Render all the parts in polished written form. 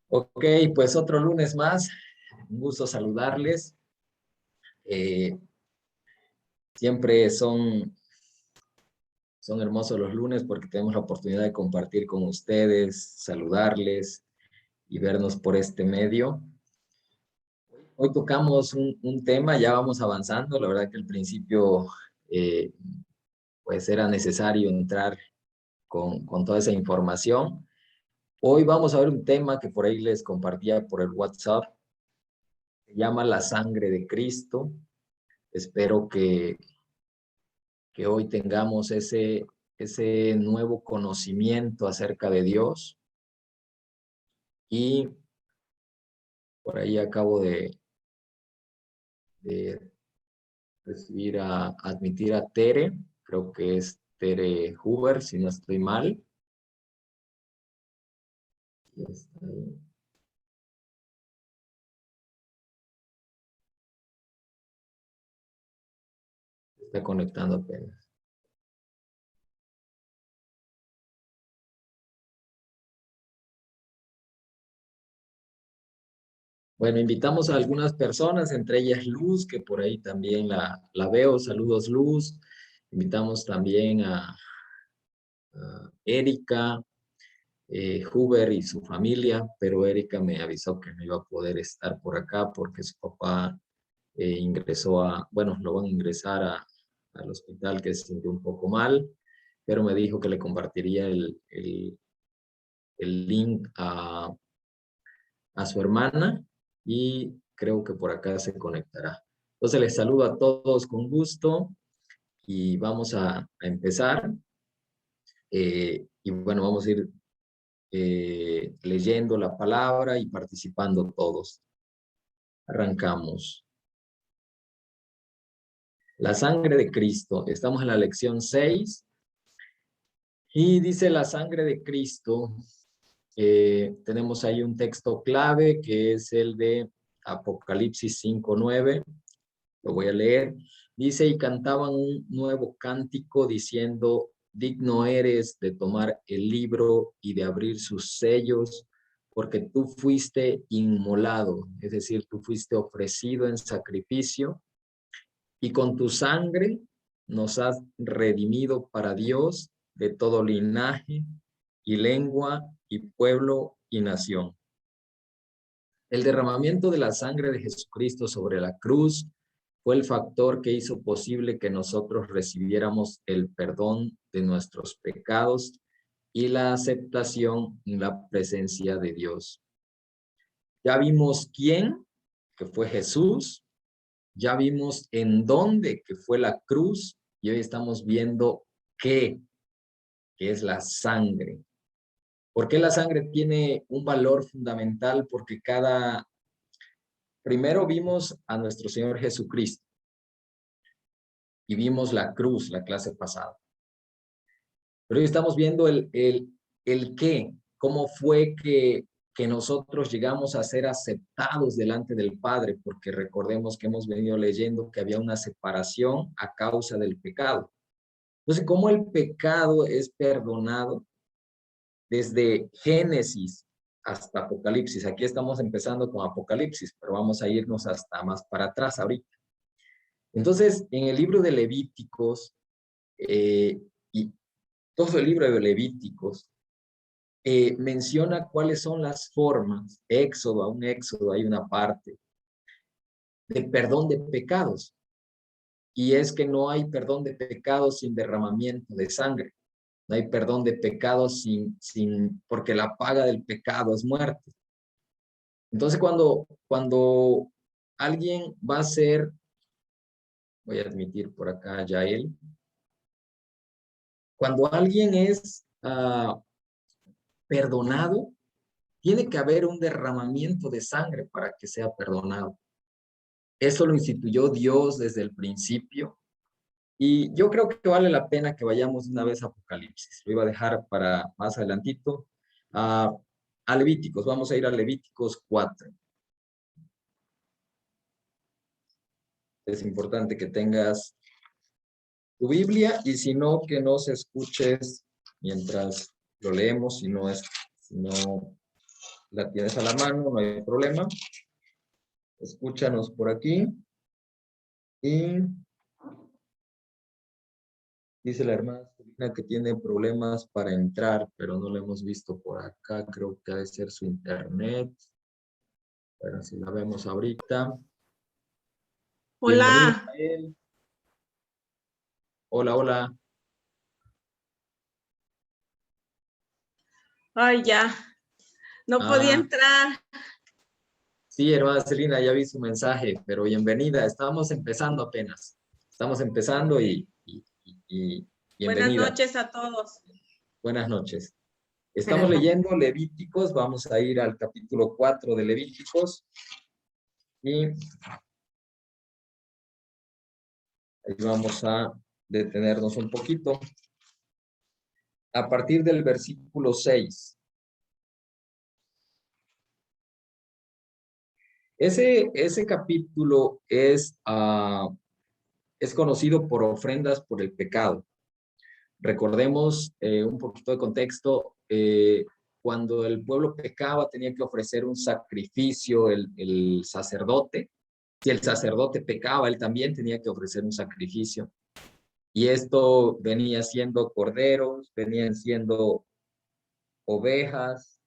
Ok, pues otro lunes más. Un gusto saludarles. Eh, Siempre son hermosos los lunes porque tenemos la oportunidad de compartir con ustedes, saludarles y vernos por este medio. Hoy tocamos un tema, ya vamos avanzando. La verdad que al principio eh, pues era necesario entrar con toda esa información. Hoy vamos a ver un tema que por ahí les compartía por el WhatsApp. Se llama la sangre de Cristo. Espero que hoy tengamos ese nuevo conocimiento acerca de Dios. Y por ahí acabo de recibir admitir a Tere, creo que es Tere Huber, si no estoy mal. Ya está ahí. Está conectando apenas. Bueno, invitamos a algunas personas, entre ellas Luz, que por ahí también la veo. Saludos, Luz. Invitamos también a Erika, Huber y su familia, pero Erika me avisó que no iba a poder estar por acá porque su papá ingresó bueno, lo van a ingresar al hospital, que se sintió un poco mal, pero me dijo que le compartiría el link a su hermana y creo que por acá se conectará. Entonces les saludo a todos con gusto y vamos a empezar. Y bueno, vamos a ir leyendo la palabra y participando todos. Arrancamos. La sangre de Cristo. Estamos en la lección 6 y dice la sangre de Cristo. Tenemos ahí un texto clave que es el de Apocalipsis 5:9. Lo voy a leer. Dice, y cantaban un nuevo cántico diciendo, digno eres de tomar el libro y de abrir sus sellos, porque tú fuiste inmolado, es decir, tú fuiste ofrecido en sacrificio, y con tu sangre nos has redimido para Dios de todo linaje y lengua y pueblo y nación. El derramamiento de la sangre de Jesucristo sobre la cruz fue el factor que hizo posible que nosotros recibiéramos el perdón de nuestros pecados y la aceptación en la presencia de Dios. Ya vimos quién, que fue Jesús, ya vimos en dónde, que fue la cruz, y hoy estamos viendo qué, que es la sangre. ¿Por qué la sangre tiene un valor fundamental? Porque primero vimos a nuestro Señor Jesucristo y vimos la cruz la clase pasada. Pero hoy estamos viendo el qué, cómo fue que nosotros llegamos a ser aceptados delante del Padre, porque recordemos que hemos venido leyendo que había una separación a causa del pecado. Entonces, ¿cómo el pecado es perdonado desde Génesis hasta Apocalipsis? Aquí estamos empezando con Apocalipsis, pero vamos a irnos hasta más para atrás ahorita. Entonces, en el libro de Levíticos, y todo el libro de Levíticos, menciona cuáles son las formas, Éxodo, a un Éxodo hay una parte, de perdón de pecados. Y es que no hay perdón de pecados sin derramamiento de sangre. No hay perdón de pecados porque la paga del pecado es muerte. Entonces, cuando alguien va a ser, voy a admitir por acá a Yael, cuando alguien es perdonado, tiene que haber un derramamiento de sangre para que sea perdonado. Eso lo instituyó Dios desde el principio. Y yo creo que vale la pena que vayamos una vez a Apocalipsis. Lo iba a dejar para más adelantito. A Levíticos, vamos a ir a Levíticos 4. Es importante que tengas tu Biblia y si no, que nos escuches mientras lo leemos, si no la tienes a la mano, no hay problema. Escúchanos por aquí. Y dice la hermana Selina que tiene problemas para entrar, pero no la hemos visto por acá. Creo que ha de ser su internet. Pero si la vemos ahorita. Bienvenida, Hola. Mael. Hola, hola. Ay, ya. No podía Ah, entrar. sí, hermana Celina, ya vi su mensaje, pero bienvenida. Estamos empezando apenas. Estamos empezando y Buenas bienvenida. noches a todos. Buenas noches. Estamos leyendo Levíticos. Vamos a ir al capítulo 4 de Levíticos. Y ahí vamos a detenernos un poquito. A partir del versículo 6. Ese capítulo es conocido por ofrendas por el pecado. Recordemos un poquito de contexto. Cuando el pueblo pecaba tenía que ofrecer un sacrificio el sacerdote. Si el sacerdote pecaba, él también tenía que ofrecer un sacrificio. Y esto venía siendo corderos, venían siendo ovejas.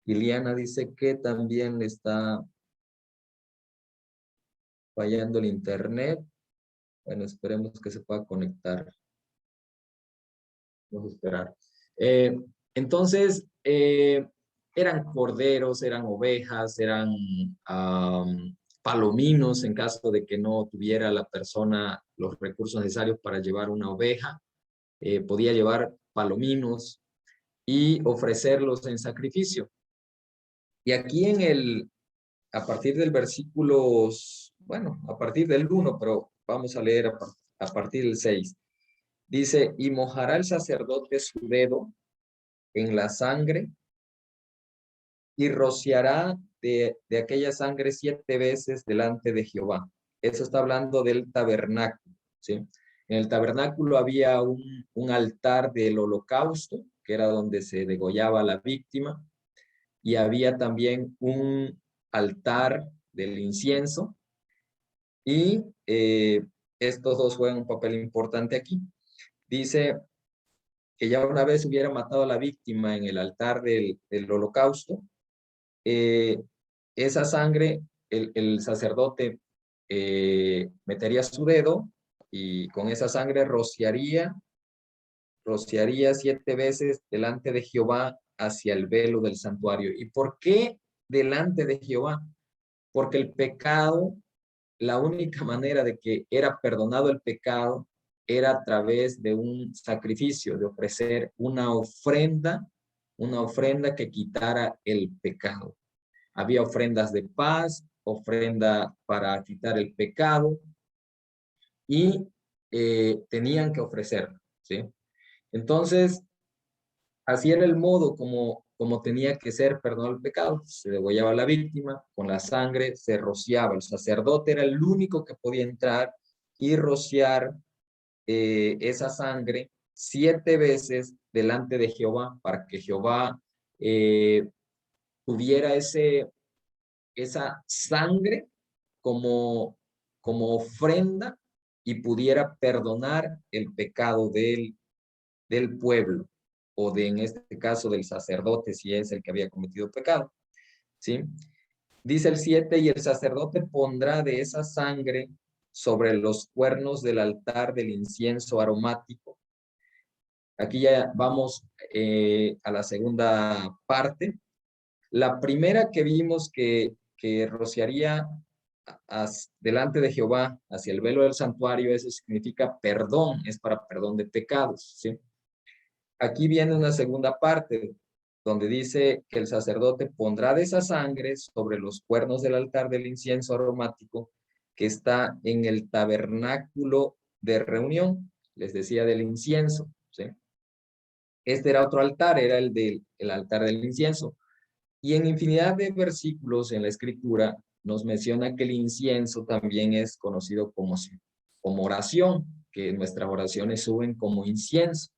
Liliana dice que también le está fallando el internet. Bueno, esperemos que se pueda conectar. Vamos a esperar. Entonces, eran corderos, eran ovejas, eran palominos en caso de que no tuviera la persona los recursos necesarios para llevar una oveja. Podía llevar palominos y ofrecerlos en sacrificio. Y aquí a partir del versículo, bueno, a partir del 1, pero vamos a leer a partir del 6. Dice, y mojará el sacerdote su dedo en la sangre y rociará de aquella sangre 7 veces delante de Jehová. Eso está hablando del tabernáculo, ¿sí? En el tabernáculo había un altar del holocausto, que era donde se degollaba la víctima, y había también un altar del incienso, y estos dos juegan un papel importante aquí. Dice que ya una vez hubiera matado a la víctima en el altar del holocausto, esa sangre, el sacerdote metería su dedo y con esa sangre rociaría 7 veces delante de Jehová hacia el velo del santuario. ¿Y por qué delante de Jehová? Porque el pecado, la única manera de que era perdonado el pecado era a través de un sacrificio, de ofrecer una ofrenda que quitara el pecado. Había ofrendas de paz, ofrenda para quitar el pecado y tenían que ofrecerlo, ¿sí? Entonces, así era el modo como tenía que ser perdonado el pecado. Se degollaba a la víctima, con la sangre se rociaba. El sacerdote era el único que podía entrar y rociar esa sangre 7 veces delante de Jehová para que Jehová tuviera esa sangre como ofrenda y pudiera perdonar el pecado del pueblo o en este caso del sacerdote si es el que había cometido pecado, ¿sí? Dice el 7, y el sacerdote pondrá de esa sangre sobre los cuernos del altar del incienso aromático. Aquí ya vamos a la segunda parte. La primera que vimos que rociaría delante de Jehová hacia el velo del santuario, eso significa perdón, es para perdón de pecados, ¿sí? Aquí viene una segunda parte donde dice que el sacerdote pondrá de esa sangre sobre los cuernos del altar del incienso aromático que está en el tabernáculo de reunión, les decía del incienso, ¿sí? Este era otro altar, era el altar del incienso. Y en infinidad de versículos en la escritura nos menciona que el incienso también es conocido como oración, que nuestras oraciones suben como incienso.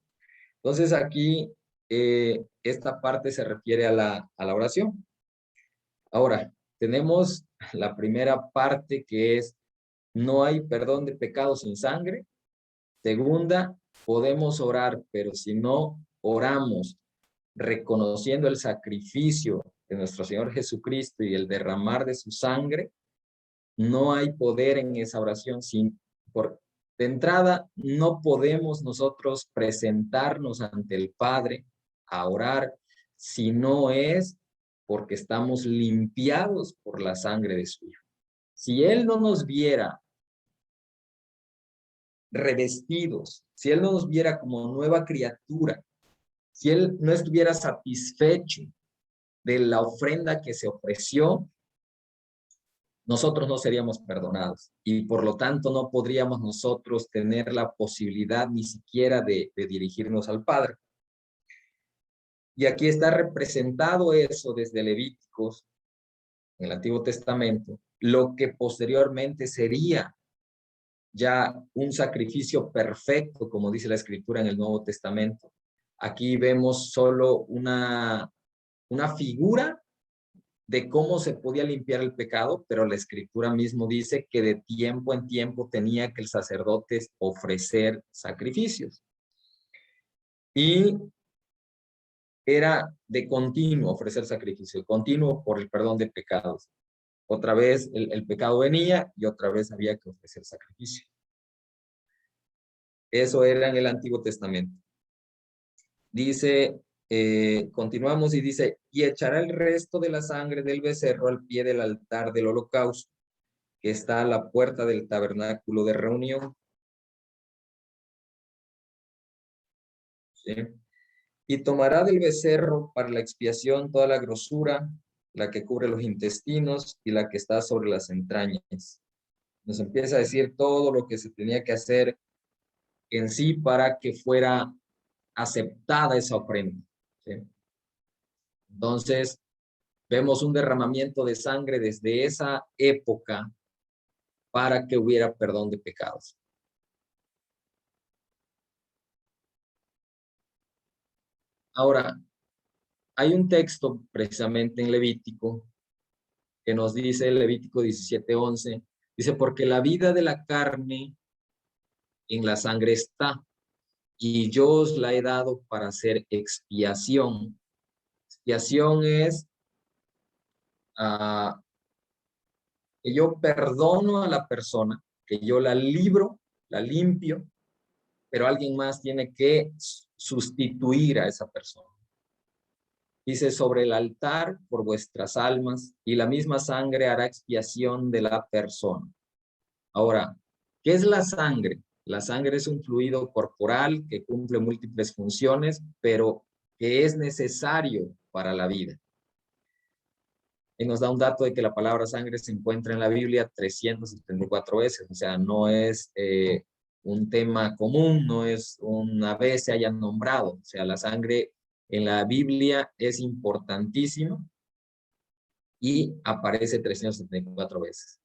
Entonces aquí esta parte se refiere a la oración. Ahora, tenemos la primera parte que es, no hay perdón de pecados sin sangre. Segunda, podemos orar, pero si no oramos reconociendo el sacrificio de nuestro Señor Jesucristo y el derramar de su sangre, no hay poder en esa oración. De entrada, no podemos nosotros presentarnos ante el Padre a orar si no es porque estamos limpiados por la sangre de su Hijo. Si Él no nos viera revestidos, si Él no nos viera como nueva criatura, si Él no estuviera satisfecho de la ofrenda que se ofreció, nosotros no seríamos perdonados y por lo tanto no podríamos nosotros tener la posibilidad ni siquiera de dirigirnos al Padre. Y aquí está representado eso desde Levíticos, en el Antiguo Testamento, lo que posteriormente sería ya un sacrificio perfecto, como dice la Escritura en el Nuevo Testamento. Aquí vemos solo una figura de cómo se podía limpiar el pecado, pero la Escritura mismo dice que de tiempo en tiempo tenía que el sacerdote ofrecer sacrificios. Y era de continuo ofrecer sacrificio, continuo por el perdón de pecados. Otra vez el pecado venía y otra vez había que ofrecer sacrificio. Eso era en el Antiguo Testamento. Dice, continuamos y dice, y echará el resto de la sangre del becerro al pie del altar del holocausto, que está a la puerta del tabernáculo de reunión. ¿Sí? Y tomará del becerro para la expiación toda la grosura, la que cubre los intestinos y la que está sobre las entrañas. Nos empieza a decir todo lo que se tenía que hacer en sí para que fuera aceptada esa ofrenda. ¿Sí? Entonces, vemos un derramamiento de sangre desde esa época para que hubiera perdón de pecados. Ahora, hay un texto precisamente en Levítico que nos dice, Levítico 17:11, dice, porque la vida de la carne en la sangre está, y yo os la he dado para hacer expiación. Expiación es que yo perdono a la persona, que yo la libro, la limpio, pero alguien más tiene que sustituir a esa persona. Dice, sobre el altar por vuestras almas, y la misma sangre hará expiación de la persona. Ahora, ¿qué es la sangre? La sangre es un fluido corporal que cumple múltiples funciones, pero que es necesario para la vida. Y nos da un dato de que la palabra sangre se encuentra en la Biblia 374 veces, o sea, no es un tema común, no es una vez se haya nombrado, o sea, la sangre en la Biblia es importantísima y aparece 374 veces.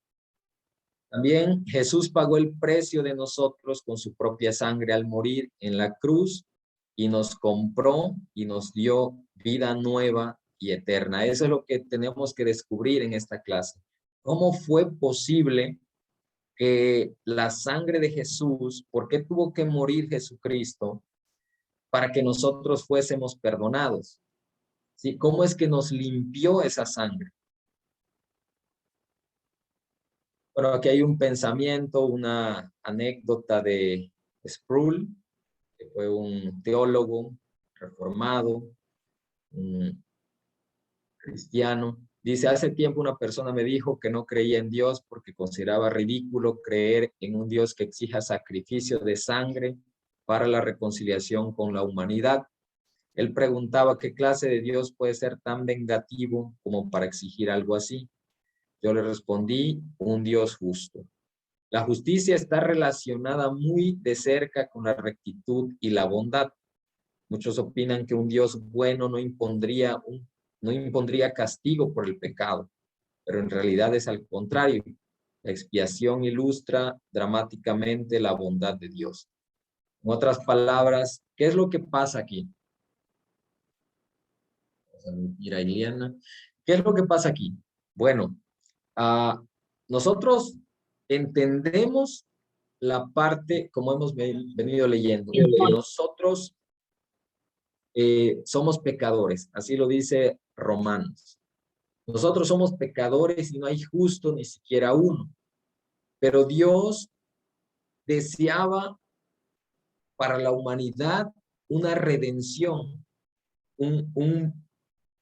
También Jesús pagó el precio de nosotros con su propia sangre al morir en la cruz y nos compró y nos dio vida nueva y eterna. Eso es lo que tenemos que descubrir en esta clase. ¿Cómo fue posible que la sangre de Jesús, por qué tuvo que morir Jesucristo para que nosotros fuésemos perdonados? ¿Sí? ¿Cómo es que nos limpió esa sangre? Bueno, aquí hay un pensamiento, una anécdota de Sproul, que fue un teólogo reformado, un cristiano. Dice, hace tiempo una persona me dijo que no creía en Dios porque consideraba ridículo creer en un Dios que exija sacrificio de sangre para la reconciliación con la humanidad. Él preguntaba qué clase de Dios puede ser tan vengativo como para exigir algo así. Yo le respondí, un Dios justo. La justicia está relacionada muy de cerca con la rectitud y la bondad. Muchos opinan que un Dios bueno no impondría castigo por el pecado, pero en realidad es al contrario. La expiación ilustra dramáticamente la bondad de Dios. En otras palabras, ¿qué es lo que pasa aquí? Mira, Iliana, ¿qué es lo que pasa aquí? Bueno, nosotros entendemos la parte, como hemos venido leyendo, que nosotros somos pecadores, así lo dice Romanos. Nosotros somos pecadores y no hay justo ni siquiera uno, pero Dios deseaba para la humanidad una redención, un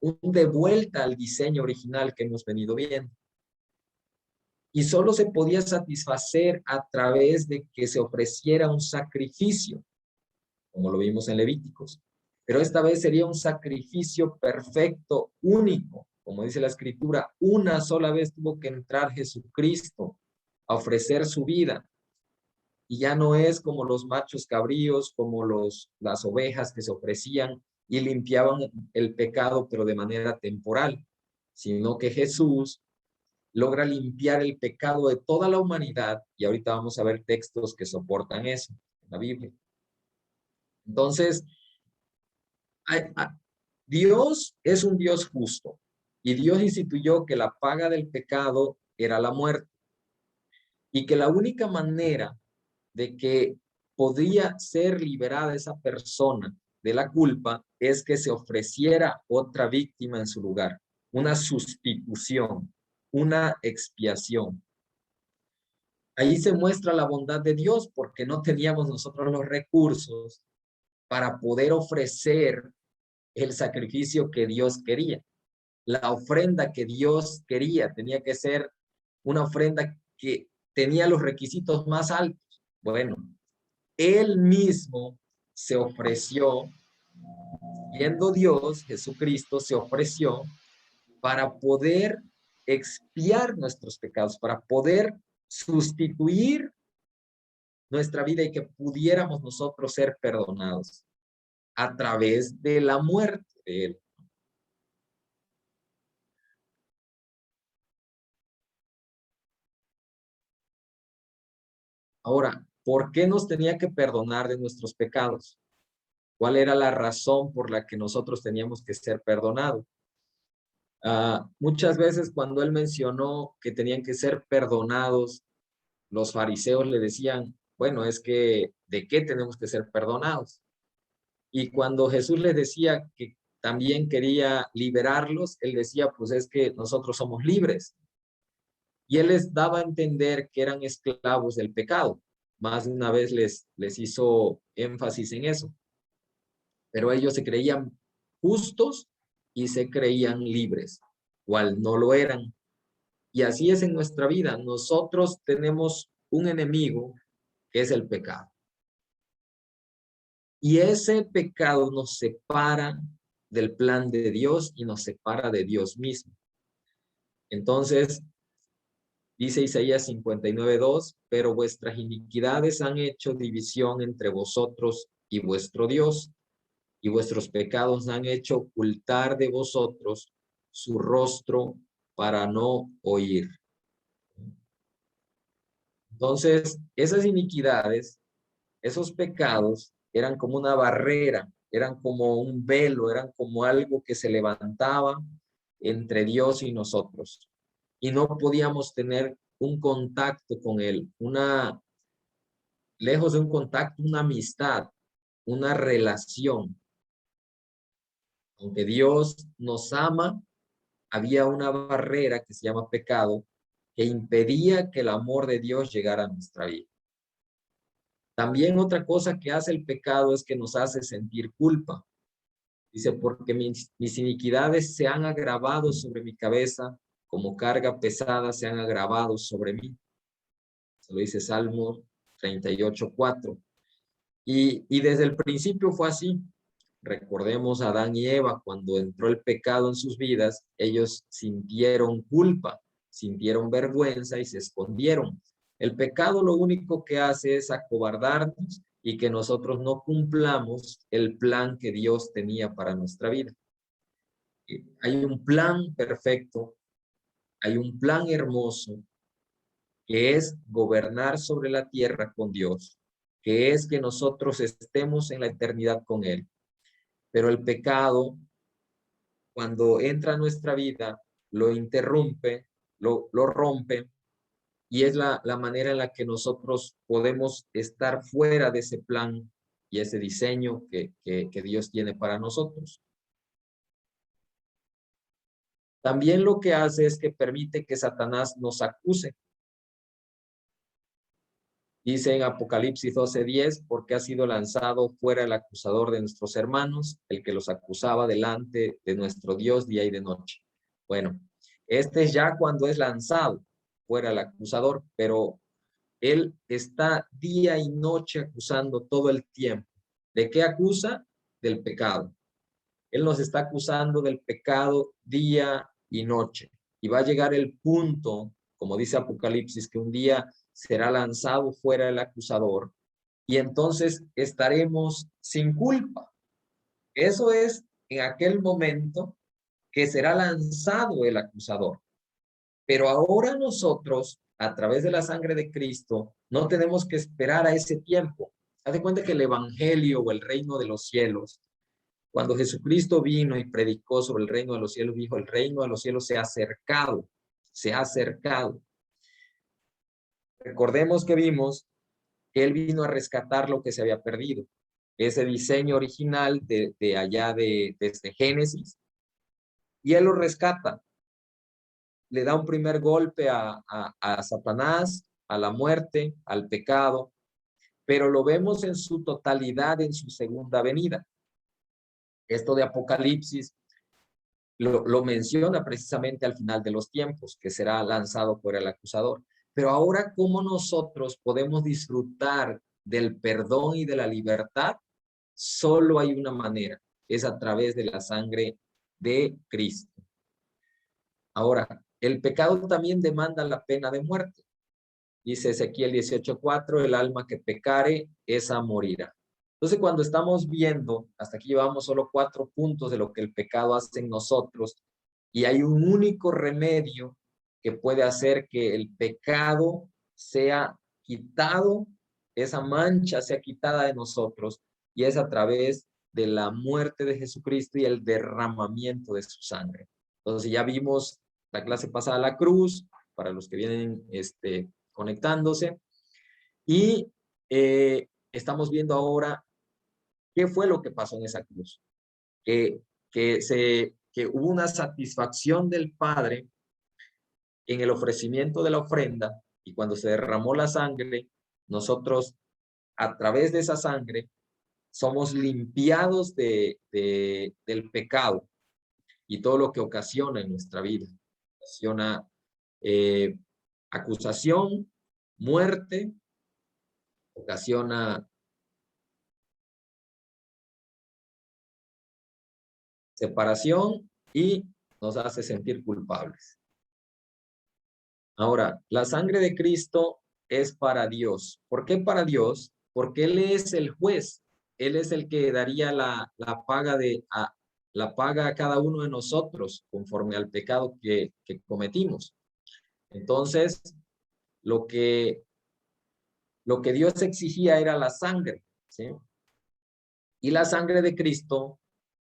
de vuelta al diseño original que hemos venido viendo. Y solo se podía satisfacer a través de que se ofreciera un sacrificio, como lo vimos en Levíticos. Pero esta vez sería un sacrificio perfecto, único. Como dice la Escritura, una sola vez tuvo que entrar Jesucristo a ofrecer su vida. Y ya no es como los machos cabríos, como las ovejas que se ofrecían y limpiaban el pecado, pero de manera temporal, sino que Jesús logra limpiar el pecado de toda la humanidad, y ahorita vamos a ver textos que soportan eso en la Biblia. Entonces, Dios es un Dios justo, y Dios instituyó que la paga del pecado era la muerte, y que la única manera de que podría ser liberada esa persona de la culpa es que se ofreciera otra víctima en su lugar, una sustitución, una expiación. Ahí se muestra la bondad de Dios porque no teníamos nosotros los recursos para poder ofrecer el sacrificio que Dios quería. La ofrenda que Dios quería tenía que ser una ofrenda que tenía los requisitos más altos. Bueno, Él mismo se ofreció, siendo Dios, Jesucristo se ofreció para poder expiar nuestros pecados, para poder sustituir nuestra vida y que pudiéramos nosotros ser perdonados a través de la muerte de Él. Ahora, ¿por qué nos tenía que perdonar de nuestros pecados? ¿Cuál era la razón por la que nosotros teníamos que ser perdonados? Muchas veces cuando Él mencionó que tenían que ser perdonados, los fariseos le decían, bueno, es que ¿de qué tenemos que ser perdonados? Y cuando Jesús les decía que también quería liberarlos, Él decía, pues es que nosotros somos libres. Y Él les daba a entender que eran esclavos del pecado. Más de una vez les hizo énfasis en eso. Pero ellos se creían justos y se creían libres, cual no lo eran. Y así es en nuestra vida. Nosotros tenemos un enemigo que es el pecado. Y ese pecado nos separa del plan de Dios y nos separa de Dios mismo. Entonces, dice Isaías 59:2, pero vuestras iniquidades han hecho división entre vosotros y vuestro Dios, y vuestros pecados han hecho ocultar de vosotros su rostro para no oír. Entonces, esas iniquidades, esos pecados, eran como una barrera, eran como un velo, eran como algo que se levantaba entre Dios y nosotros. Y no podíamos tener un contacto con Él, lejos de un contacto, una amistad, una relación. Aunque Dios nos ama, había una barrera que se llama pecado que impedía que el amor de Dios llegara a nuestra vida. También otra cosa que hace el pecado es que nos hace sentir culpa. Dice, porque mis iniquidades se han agravado sobre mi cabeza, como carga pesada se han agravado sobre mí. Se lo dice Salmo 38:4. Y desde el principio fue así. Recordemos a Adán y Eva, cuando entró el pecado en sus vidas, ellos sintieron culpa, sintieron vergüenza y se escondieron. El pecado lo único que hace es acobardarnos y que nosotros no cumplamos el plan que Dios tenía para nuestra vida. Hay un plan perfecto, hay un plan hermoso, que es gobernar sobre la tierra con Dios, que es que nosotros estemos en la eternidad con Él. Pero el pecado cuando entra a nuestra vida, lo interrumpe, lo rompe, y es la manera en la que nosotros podemos estar fuera de ese plan y ese diseño que Dios tiene para nosotros. También lo que hace es que permite que Satanás nos acuse. Dice en Apocalipsis 12:10, porque ha sido lanzado fuera el acusador de nuestros hermanos, el que los acusaba delante de nuestro Dios día y de noche. Bueno, este es ya cuando es lanzado fuera el acusador, pero él está día y noche acusando todo el tiempo. ¿De qué acusa? Del pecado. Él nos está acusando del pecado día y noche. Y va a llegar el punto, como dice Apocalipsis, que un día será lanzado fuera el acusador y entonces estaremos sin culpa. Eso es en aquel momento que será lanzado el acusador. Pero ahora nosotros, a través de la sangre de Cristo, no tenemos que esperar a ese tiempo. Haz de cuenta que el evangelio o el reino de los cielos, cuando Jesucristo vino y predicó sobre el reino de los cielos, dijo, el reino de los cielos se ha acercado, se ha acercado. Recordemos que vimos que Él vino a rescatar lo que se había perdido. Ese diseño original de allá desde Génesis, y Él lo rescata. Le da un primer golpe a Satanás, a la muerte, al pecado, pero lo vemos en su totalidad en su segunda venida. Esto de Apocalipsis lo menciona precisamente al final de los tiempos, que será lanzado por el acusador. Pero ahora, ¿cómo nosotros podemos disfrutar del perdón y de la libertad? Solo hay una manera, es a través de la sangre de Cristo. Ahora, el pecado también demanda la pena de muerte. Dice Ezequiel 18:4, el alma que pecare, esa morirá. Entonces, cuando estamos viendo, hasta aquí llevamos solo 4 puntos de lo que el pecado hace en nosotros, y hay un único remedio que puede hacer que el pecado sea quitado, esa mancha sea quitada de nosotros, y es a través de la muerte de Jesucristo y el derramamiento de su sangre. Entonces, ya vimos la clase pasada la cruz, para los que vienen conectándose, y estamos viendo ahora qué fue lo que pasó en esa cruz, que, que hubo una satisfacción del Padre en el ofrecimiento de la ofrenda, y cuando se derramó la sangre, nosotros a través de esa sangre somos limpiados del pecado y todo lo que ocasiona en nuestra vida. Ocasiona acusación, muerte, ocasiona separación y nos hace sentir culpables. Ahora, la sangre de Cristo es para Dios. ¿Por qué para Dios? Porque Él es el juez. Él es el que daría la paga a cada uno de nosotros conforme al pecado que cometimos. Entonces, lo que Dios exigía era la sangre, ¿sí? Y la sangre de Cristo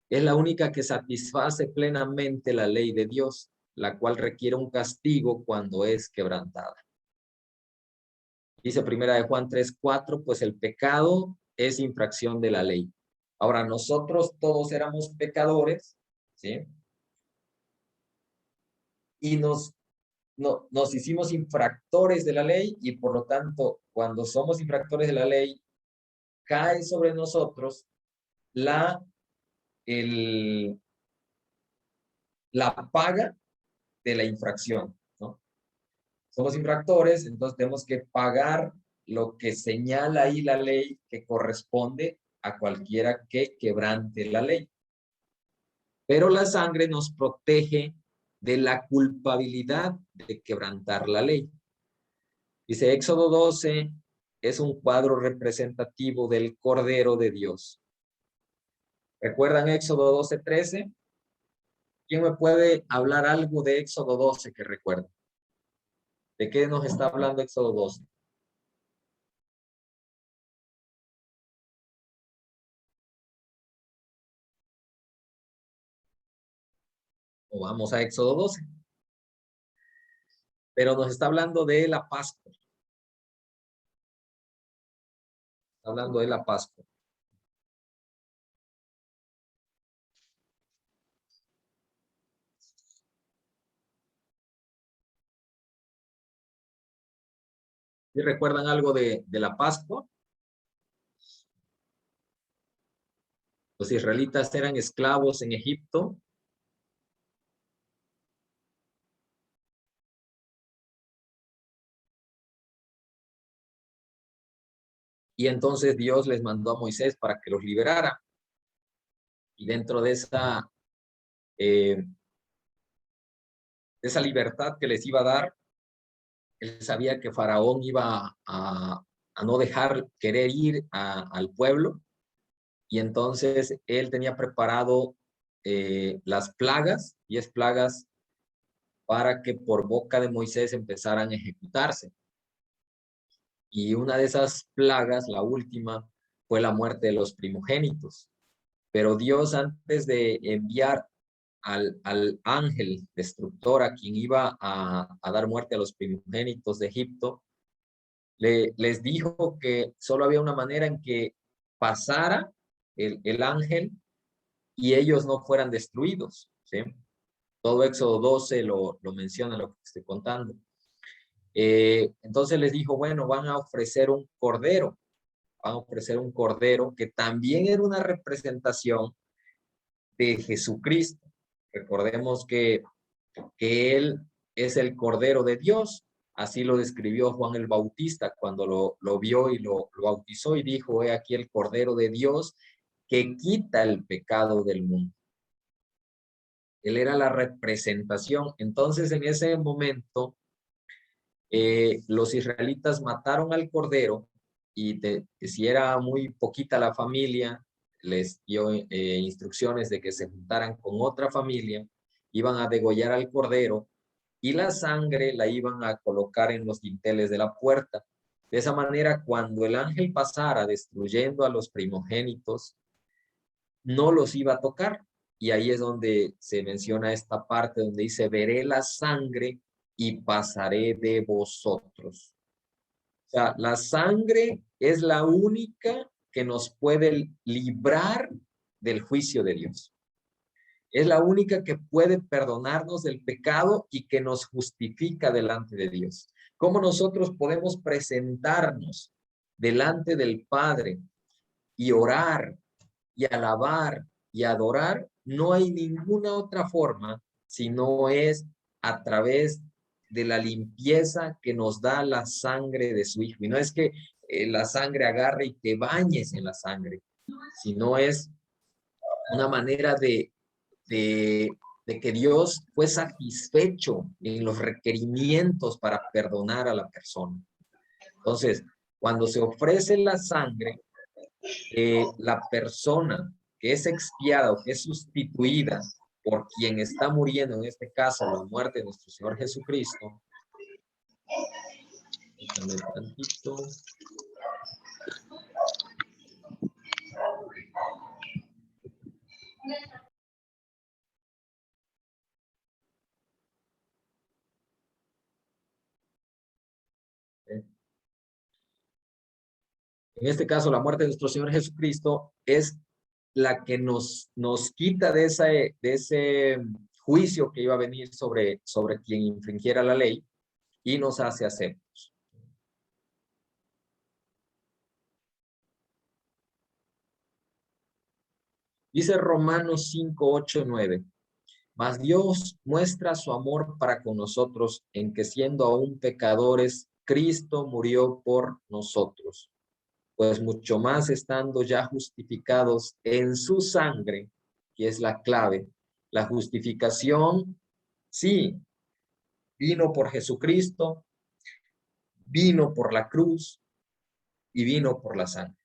es la única que satisface plenamente la ley de Dios, la cual requiere un castigo cuando es quebrantada. Dice primera de Juan 3:4, pues el pecado es infracción de la ley. Ahora, nosotros todos éramos pecadores, ¿sí? Y nos hicimos infractores de la ley, y por lo tanto, cuando somos infractores de la ley, cae sobre nosotros la paga de la infracción, ¿no? Somos infractores, entonces tenemos que pagar lo que señala ahí la ley, que corresponde a cualquiera que quebrante la ley. Pero la sangre nos protege de la culpabilidad de quebrantar la ley. Dice Éxodo 12, es un cuadro representativo del Cordero de Dios. ¿Recuerdan Éxodo 12:13? ¿Quién me puede hablar algo de Éxodo 12 que recuerda? ¿De qué nos está hablando Éxodo 12? O vamos a Éxodo 12. Pero nos está hablando de la Pascua. Está hablando de la Pascua. ¿Sí recuerdan algo de la Pascua? Los israelitas eran esclavos en Egipto. Y entonces Dios les mandó a Moisés para que los liberara. Y dentro de esa libertad que les iba a dar, él sabía que Faraón iba a no dejar querer ir al pueblo. Y entonces él tenía preparado las plagas, 10 plagas, para que por boca de Moisés empezaran a ejecutarse. Y una de esas plagas, la última, fue la muerte de los primogénitos. Pero Dios, antes de enviar al ángel destructor a quien iba a dar muerte a los primogénitos de Egipto, les dijo que solo había una manera en que pasara el ángel y ellos no fueran destruidos, ¿sí? Todo Éxodo 12 lo menciona, lo que estoy contando. Entonces les dijo, bueno, van a ofrecer un cordero que también era una representación de Jesucristo. Recordemos que Él es el Cordero de Dios. Así lo describió Juan el Bautista cuando lo vio y lo bautizó y dijo, he aquí el Cordero de Dios que quita el pecado del mundo. Él era la representación. Entonces, en ese momento, los israelitas mataron al cordero y si era muy poquita la familia, les dio instrucciones de que se juntaran con otra familia, iban a degollar al cordero y la sangre la iban a colocar en los dinteles de la puerta. De esa manera, cuando el ángel pasara destruyendo a los primogénitos, no los iba a tocar. Y ahí es donde se menciona esta parte donde dice, veré la sangre y pasaré de vosotros. O sea, la sangre es la única que nos puede librar del juicio de Dios. Es la única que puede perdonarnos del pecado y que nos justifica delante de Dios. ¿Cómo nosotros podemos presentarnos delante del Padre y orar y alabar y adorar? No hay ninguna otra forma si no es a través de la limpieza que nos da la sangre de su Hijo. Y no es que la sangre agarre y te bañes en la sangre, sino es una manera de que Dios fue satisfecho en los requerimientos para perdonar a la persona. Entonces, cuando se ofrece la sangre, la persona que es expiada o que es sustituida por quien está muriendo, en este caso, la muerte de nuestro Señor Jesucristo. Déjame un tantito. En este caso, la muerte de nuestro Señor Jesucristo es la que nos quita de ese juicio que iba a venir sobre quien infringiera la ley y nos hace aceptos. Dice Romanos 5, 8, 9. Mas Dios muestra su amor para con nosotros en que siendo aún pecadores, Cristo murió por nosotros. Pues mucho más estando ya justificados en su sangre, que es la clave. La justificación, sí, vino por Jesucristo, vino por la cruz y vino por la sangre.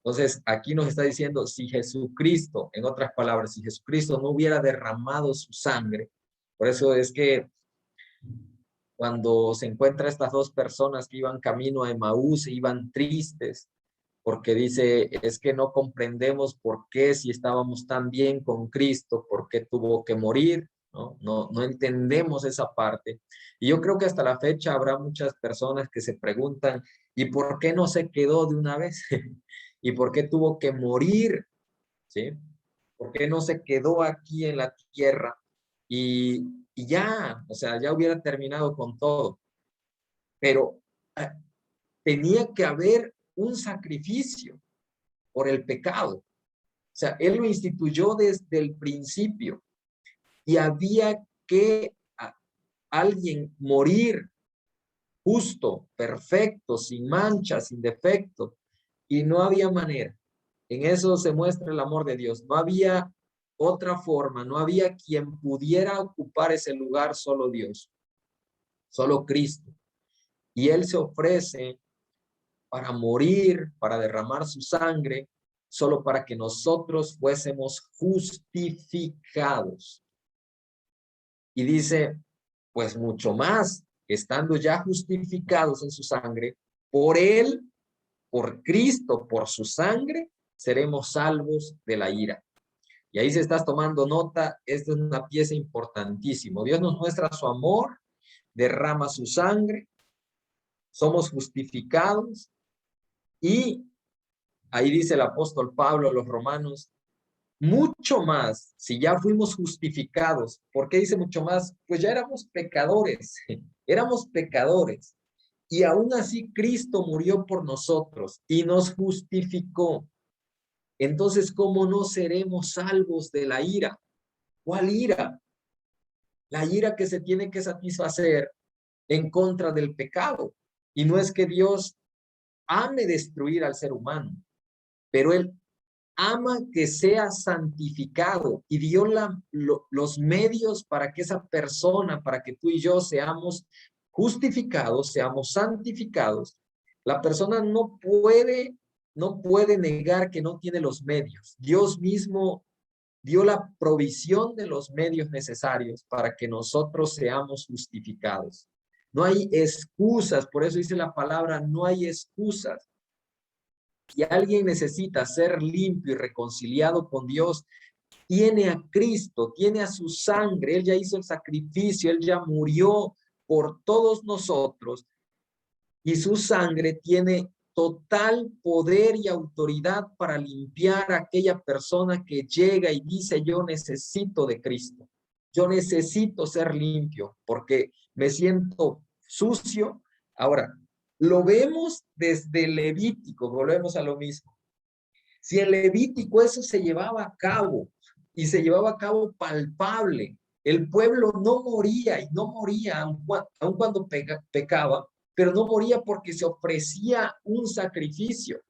Entonces, aquí nos está diciendo, si Jesucristo, en otras palabras, si Jesucristo no hubiera derramado su sangre, por eso es que cuando se encuentra estas dos personas que iban camino a Emaús, iban tristes, porque dice, es que no comprendemos por qué si estábamos tan bien con Cristo, por qué tuvo que morir, No entendemos esa parte. Y yo creo que hasta la fecha habrá muchas personas que se preguntan, ¿y por qué no se quedó de una vez? ¿Y por qué tuvo que morir? ¿Sí? ¿Por qué no se quedó aquí en la tierra? Y ya, o sea, ya hubiera terminado con todo. Pero tenía que haber un sacrificio por el pecado. O sea, Él lo instituyó desde el principio y había que alguien morir justo, perfecto, sin mancha, sin defecto, y no había manera. En eso se muestra el amor de Dios. No había otra forma, no había quien pudiera ocupar ese lugar, solo Dios, solo Cristo. Y Él se ofrece para morir, para derramar su sangre, solo para que nosotros fuésemos justificados. Y dice, pues mucho más, estando ya justificados en su sangre, por Él, por Cristo, por su sangre, seremos salvos de la ira. Y ahí, si estás tomando nota, esta es una pieza importantísima. Dios nos muestra su amor, derrama su sangre, somos justificados y ahí dice el apóstol Pablo a los romanos, mucho más, si ya fuimos justificados. ¿Por qué dice mucho más? Pues ya éramos pecadores, éramos pecadores. Y aún así Cristo murió por nosotros y nos justificó. Entonces, ¿cómo no seremos salvos de la ira? ¿Cuál ira? La ira que se tiene que satisfacer en contra del pecado. Y no es que Dios ame destruir al ser humano, pero Él ama que sea santificado y dio los medios para que esa persona, para que tú y yo seamos justificados, seamos santificados. La persona no puede negar que no tiene los medios. Dios mismo dio la provisión de los medios necesarios para que nosotros seamos justificados. No hay excusas, por eso dice la palabra, no hay excusas. Si alguien necesita ser limpio y reconciliado con Dios, tiene a Cristo, tiene a su sangre, Él ya hizo el sacrificio, Él ya murió por todos nosotros y su sangre tiene total poder y autoridad para limpiar a aquella persona que llega y dice, yo necesito de Cristo, yo necesito ser limpio porque me siento sucio. Ahora, lo vemos desde Levítico, volvemos a lo mismo. Si en Levítico eso se llevaba a cabo y se llevaba a cabo palpable, el pueblo no moría y no moría aun cuando pecaba, pero no moría porque se ofrecía un sacrificio.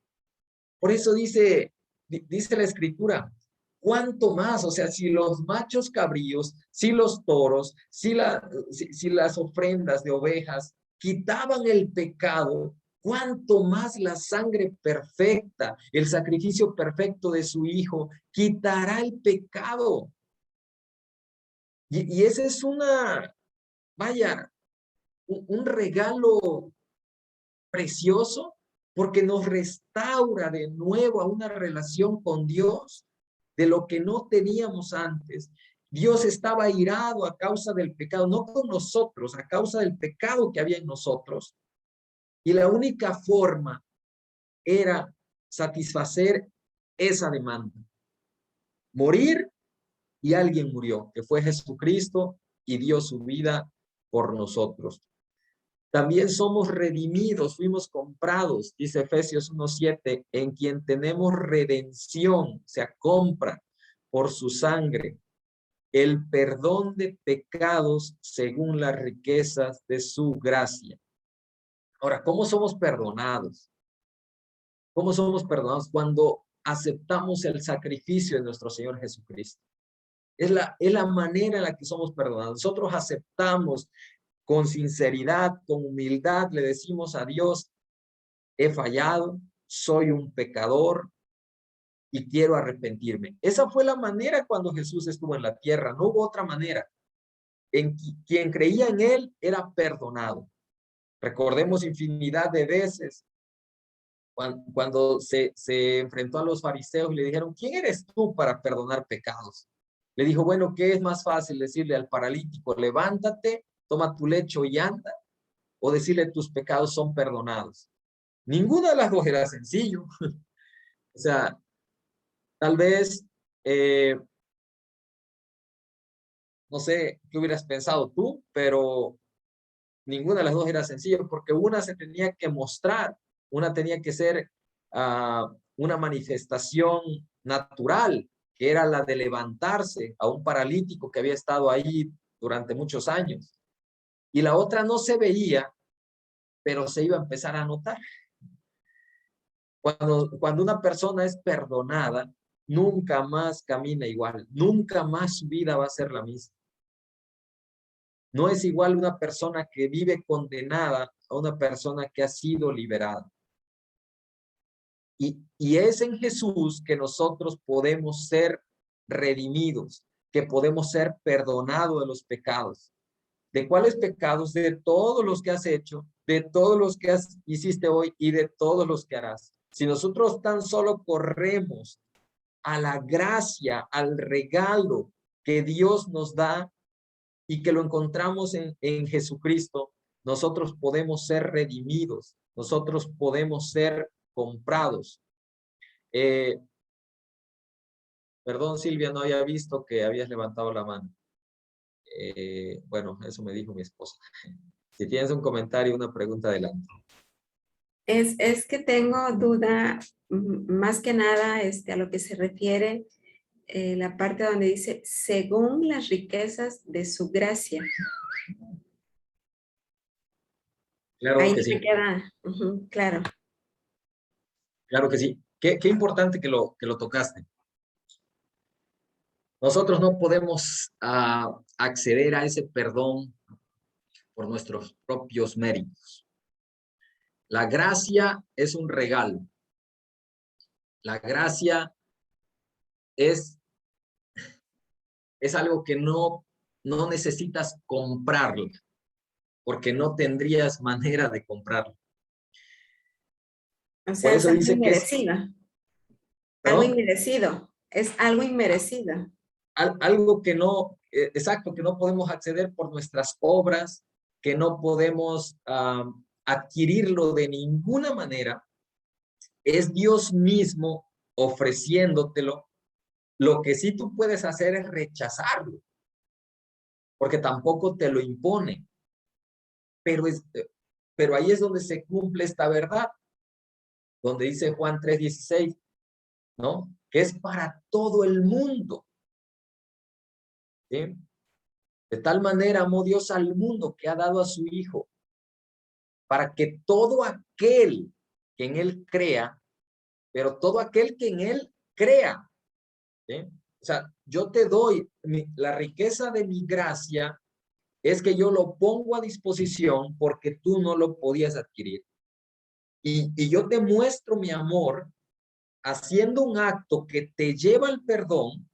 Por eso dice la escritura, ¿cuánto más? O sea, si los machos cabríos, si los toros, si las ofrendas de ovejas quitaban el pecado, ¿cuánto más la sangre perfecta, el sacrificio perfecto de su Hijo, quitará el pecado? Y ese es vaya, un regalo precioso porque nos restaura de nuevo a una relación con Dios de lo que no teníamos antes. Dios estaba airado a causa del pecado, no con nosotros, a causa del pecado que había en nosotros. Y la única forma era satisfacer esa demanda. Morir, y alguien murió, que fue Jesucristo, y dio su vida por nosotros. También somos redimidos, fuimos comprados, dice Efesios 1:7, en quien tenemos redención, se compra por su sangre, el perdón de pecados según las riquezas de su gracia. Ahora, ¿cómo somos perdonados? ¿Cómo somos perdonados? Cuando aceptamos el sacrificio de nuestro Señor Jesucristo. Es la manera en la que somos perdonados. Nosotros aceptamos con sinceridad, con humildad, le decimos a Dios, he fallado, soy un pecador y quiero arrepentirme. Esa fue la manera cuando Jesús estuvo en la tierra, no hubo otra manera. Quien creía en él era perdonado. Recordemos infinidad de veces cuando se enfrentó a los fariseos y le dijeron, ¿quién eres tú para perdonar pecados? Le dijo, bueno, ¿qué es más fácil decirle al paralítico, levántate, toma tu lecho y anda? O decirle, tus pecados son perdonados. Ninguna de las dos era sencillo. O sea, tal vez, no sé qué hubieras pensado tú, pero ninguna de las dos era sencillo porque una se tenía que mostrar, una tenía que ser una manifestación natural, que era la de levantarse a un paralítico que había estado ahí durante muchos años. Y la otra no se veía, pero se iba a empezar a notar. Cuando una persona es perdonada, nunca más camina igual, nunca más su vida va a ser la misma. No es igual una persona que vive condenada a una persona que ha sido liberada. Y es en Jesús que nosotros podemos ser redimidos, que podemos ser perdonados de los pecados. ¿De cuáles pecados? De todos los que has hecho, de todos los que hiciste hoy y de todos los que harás. Si nosotros tan solo corremos a la gracia, al regalo que Dios nos da y que lo encontramos en Jesucristo, nosotros podemos ser redimidos, nosotros podemos ser comprados. Perdón, Silvia, no había visto que habías levantado la mano. Bueno, eso me dijo mi esposa. Si tienes un comentario, una pregunta, adelante. Es que tengo duda, más que nada, a lo que se refiere la parte donde dice, según las riquezas de su gracia. Claro Ahí que me sí. queda, claro. Claro que sí. Qué importante que lo tocaste. Nosotros no podemos acceder a ese perdón por nuestros propios méritos. La gracia es un regalo. La gracia es algo que no necesitas comprarlo, porque no tendrías manera de comprarlo. O Por sea, es eso algo dice que es, inmerecido. Algo ¿perdón? inmerecido. Es algo inmerecido. Algo que no, exacto, que no podemos acceder por nuestras obras, que no podemos adquirirlo de ninguna manera. Es Dios mismo ofreciéndotelo. Lo que sí tú puedes hacer es rechazarlo, porque tampoco te lo impone. Pero ahí es donde se cumple esta verdad, donde dice Juan 3:16, ¿no? Que es para todo el mundo. ¿Sí? De tal manera amó Dios al mundo que ha dado a su Hijo, para que todo aquel que en Él crea, pero todo aquel que en Él crea, ¿sí? O sea, yo te doy la riqueza de mi gracia, es que yo lo pongo a disposición porque tú no lo podías adquirir. Y yo te muestro mi amor haciendo un acto que te lleva al perdón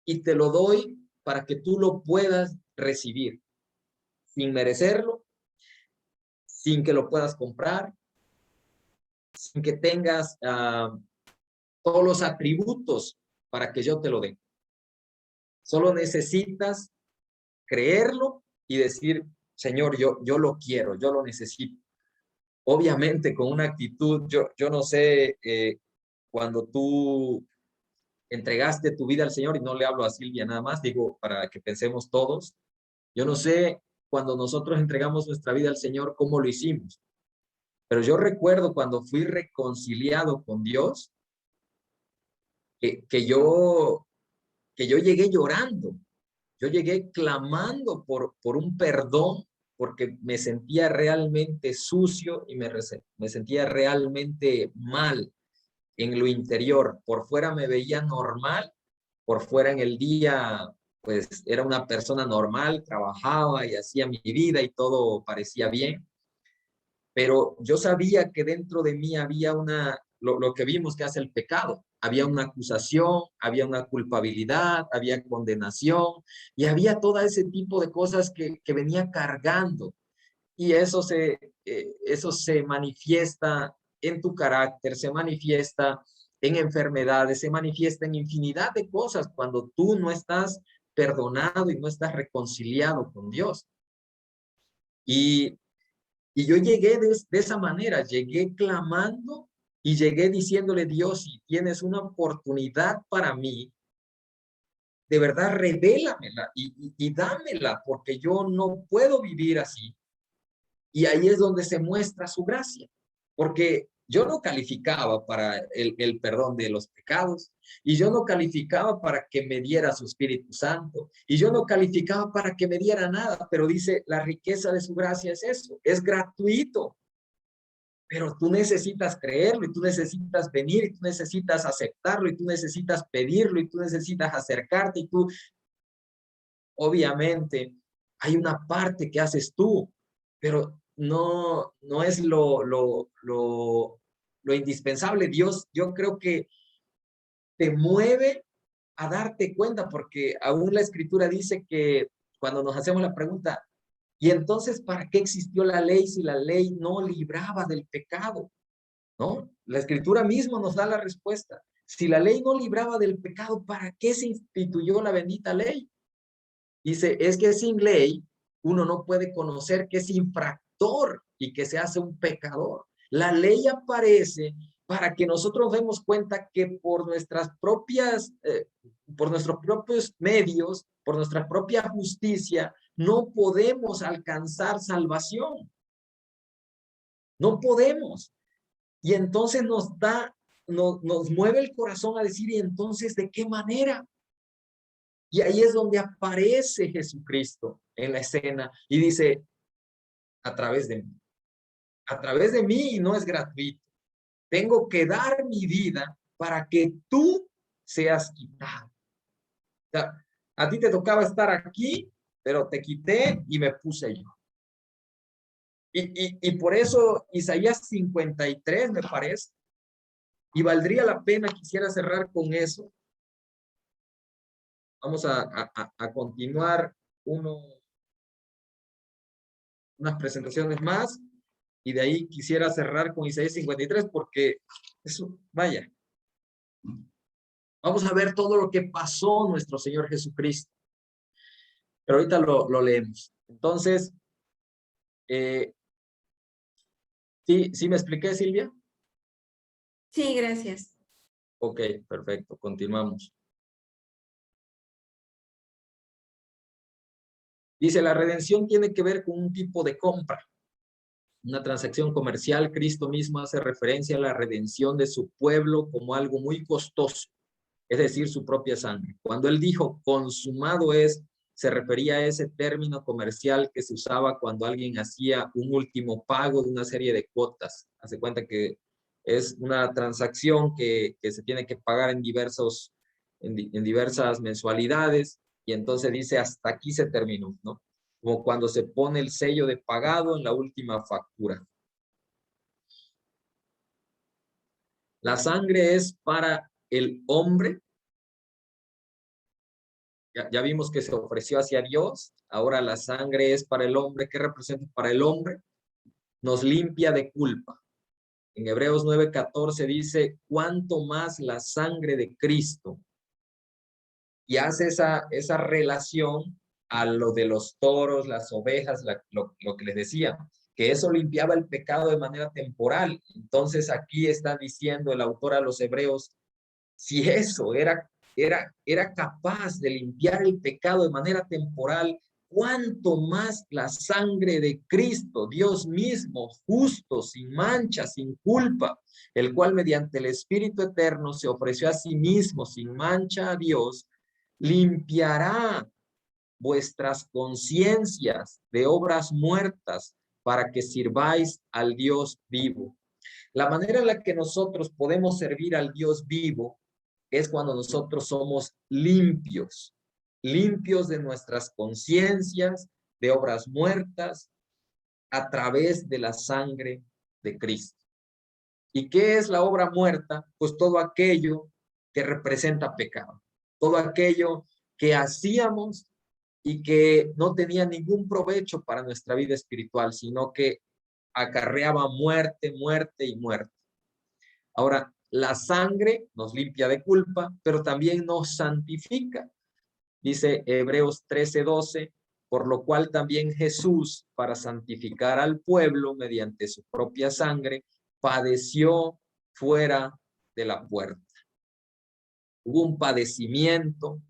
y te lo doy para que tú lo puedas recibir sin merecerlo, sin que lo puedas comprar, sin que tengas todos los atributos para que yo te lo dé. Solo necesitas creerlo y decir, Señor, yo lo quiero, yo lo necesito. Obviamente con una actitud, yo no sé, cuando tú entregaste tu vida al Señor, y no le hablo a Silvia nada más, digo, para que pensemos todos, yo no sé cuando nosotros entregamos nuestra vida al Señor, cómo lo hicimos. Pero yo recuerdo cuando fui reconciliado con Dios, que yo llegué llorando, yo llegué clamando por un perdón, porque me sentía realmente sucio y me sentía realmente mal en lo interior. Por fuera me veía normal, por fuera en el día, pues era una persona normal, trabajaba y hacía mi vida y todo parecía bien. Pero yo sabía que dentro de mí había lo que vimos que hace el pecado. Había una acusación, había una culpabilidad, había condenación y había todo ese tipo de cosas que venía cargando. Y eso se manifiesta en tu carácter, se manifiesta en enfermedades, se manifiesta en infinidad de cosas cuando tú no estás perdonado y no estás reconciliado con Dios. Y yo llegué de esa manera, llegué clamando y llegué diciéndole, Dios, si tienes una oportunidad para mí, de verdad revélamela y dámela, porque yo no puedo vivir así. Y ahí es donde se muestra su gracia, porque yo no calificaba para el perdón de los pecados, y yo no calificaba para que me diera su Espíritu Santo, y yo no calificaba para que me diera nada, pero dice, la riqueza de su gracia es eso, es gratuito, pero tú necesitas creerlo, y tú necesitas venir, y tú necesitas aceptarlo, y tú necesitas pedirlo, y tú necesitas acercarte, y tú, obviamente, hay una parte que haces tú, pero no es lo indispensable. Dios, yo creo que te mueve a darte cuenta, porque aún la Escritura dice que cuando nos hacemos la pregunta, ¿y entonces para qué existió la ley si la ley no libraba del pecado? ¿No? La Escritura misma nos da la respuesta. Si la ley no libraba del pecado, ¿para qué se instituyó la bendita ley? Dice, es que sin ley uno no puede conocer que es infractor y que se hace un pecador. La ley aparece para que nosotros demos cuenta que por nuestras propias, por nuestros propios medios, por nuestra propia justicia, no podemos alcanzar salvación. No podemos. Y entonces nos mueve el corazón a decir, ¿y entonces de qué manera? Y ahí es donde aparece Jesucristo en la escena y dice, a través de mí. A través de mí, y no es gratuito. Tengo que dar mi vida para que tú seas quitado. O sea, a ti te tocaba estar aquí, pero te quité y me puse yo. Y por eso Isaías 53 me parece, y valdría la pena, quisiera cerrar con eso. Vamos a continuar unas presentaciones más, y de ahí quisiera cerrar con Isaías 53, porque eso, vaya, vamos a ver todo lo que pasó nuestro Señor Jesucristo, pero ahorita lo leemos. Entonces, ¿sí me expliqué, Silvia? Sí, gracias. Ok, perfecto, continuamos. Dice, la redención tiene que ver con un tipo de compra, una transacción comercial. Cristo mismo hace referencia a la redención de su pueblo como algo muy costoso, es decir, su propia sangre. Cuando él dijo consumado es, se refería a ese término comercial que se usaba cuando alguien hacía un último pago de una serie de cuotas. Hace cuenta que es una transacción que se tiene que pagar en diversas mensualidades, y entonces dice hasta aquí se terminó, ¿no? Como cuando se pone el sello de pagado en la última factura. La sangre es para el hombre. Ya vimos que se ofreció hacia Dios. Ahora la sangre es para el hombre. ¿Qué representa para el hombre? Nos limpia de culpa. En Hebreos 9:14 dice, cuánto más la sangre de Cristo. Y hace esa relación a lo de los toros, las ovejas, lo que les decía, que eso limpiaba el pecado de manera temporal. Entonces aquí está diciendo el autor a los hebreos, si eso era capaz de limpiar el pecado de manera temporal, cuánto más la sangre de Cristo, Dios mismo, justo, sin mancha, sin culpa, el cual mediante el Espíritu Eterno se ofreció a sí mismo sin mancha a Dios, limpiará vuestras conciencias de obras muertas para que sirváis al Dios vivo. La manera en la que nosotros podemos servir al Dios vivo es cuando nosotros somos limpios, limpios de nuestras conciencias, de obras muertas, a través de la sangre de Cristo. ¿Y qué es la obra muerta? Pues todo aquello que representa pecado, todo aquello que hacíamos y que no tenía ningún provecho para nuestra vida espiritual, sino que acarreaba muerte, muerte y muerte. Ahora, la sangre nos limpia de culpa, pero también nos santifica. Dice Hebreos 13:12, por lo cual también Jesús, para santificar al pueblo mediante su propia sangre, padeció fuera de la puerta. Hubo un padecimiento,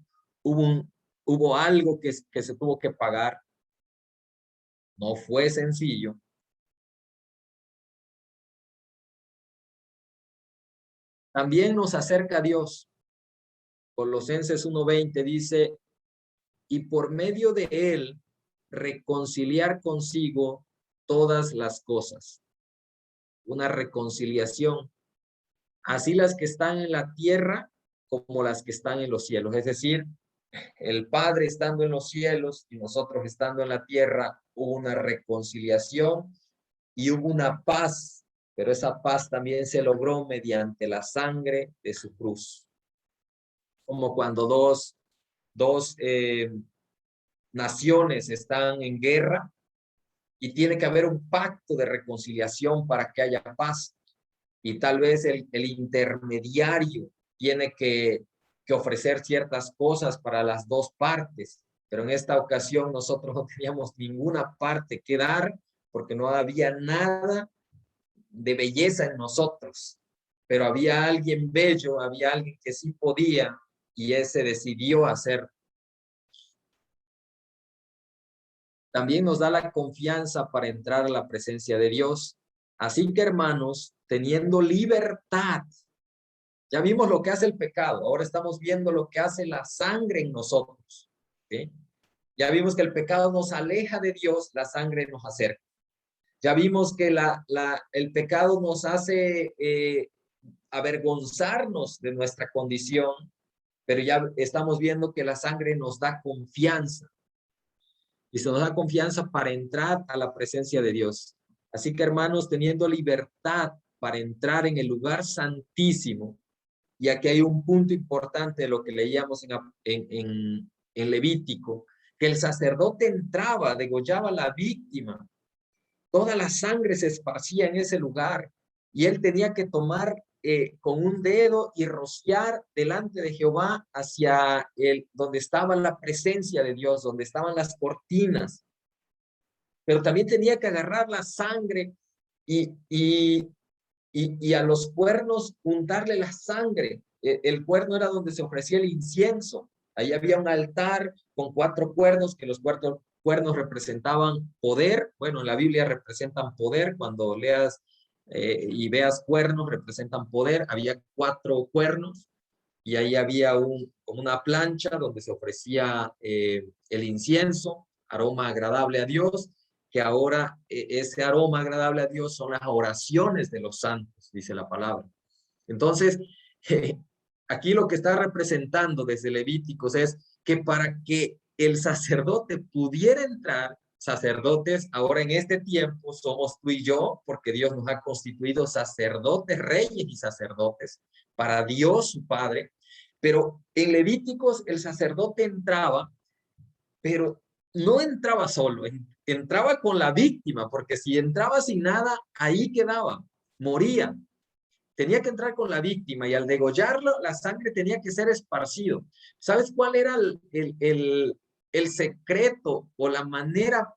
hubo algo que se tuvo que pagar. No fue sencillo. También nos acerca a Dios. Colosenses 1:20 dice, y por medio de él reconciliar consigo todas las cosas. Una reconciliación. Así las que están en la tierra como las que están en los cielos. Es decir, el Padre estando en los cielos y nosotros estando en la tierra, hubo una reconciliación y hubo una paz, pero esa paz también se logró mediante la sangre de su cruz. Como cuando dos naciones están en guerra y tiene que haber un pacto de reconciliación para que haya paz. Y tal vez el intermediario tiene que ofrecer ciertas cosas para las dos partes. Pero en esta ocasión nosotros no teníamos ninguna parte que dar porque no había nada de belleza en nosotros. Pero había alguien bello, había alguien que sí podía y ese decidió hacer. También nos da la confianza para entrar a la presencia de Dios. Así que, hermanos, teniendo libertad, ya vimos lo que hace el pecado, ahora estamos viendo lo que hace la sangre en nosotros. ¿Sí? Ya vimos que el pecado nos aleja de Dios, la sangre nos acerca. Ya vimos que el pecado nos hace avergonzarnos de nuestra condición, pero ya estamos viendo que la sangre nos da confianza. Y se nos da confianza para entrar a la presencia de Dios. Así que, hermanos, teniendo libertad para entrar en el lugar santísimo, y aquí hay un punto importante de lo que leíamos en Levítico, que el sacerdote entraba, degollaba a la víctima, toda la sangre se esparcía en ese lugar, y él tenía que tomar con un dedo y rociar delante de Jehová hacia donde estaba la presencia de Dios, donde estaban las cortinas. Pero también tenía que agarrar la sangre y a los cuernos untarle la sangre. El cuerno era donde se ofrecía el incienso. Ahí había un altar con 4 cuernos, que los cuernos representaban poder. Bueno, en la Biblia representan poder. Cuando leas y veas cuernos, representan poder. Había 4 cuernos y ahí había una plancha donde se ofrecía el incienso, aroma agradable a Dios, que ahora ese aroma agradable a Dios son las oraciones de los santos, dice la palabra. Entonces, aquí lo que está representando desde Levíticos es que para que el sacerdote pudiera entrar, sacerdotes, ahora en este tiempo somos tú y yo, porque Dios nos ha constituido sacerdotes, reyes y sacerdotes, para Dios su Padre, pero en Levíticos el sacerdote entraba, pero no entraba solo, entraba con la víctima, porque si entraba sin nada, ahí quedaba, moría. Tenía que entrar con la víctima y al degollarlo, la sangre tenía que ser esparcido. ¿Sabes cuál era el secreto o la manera,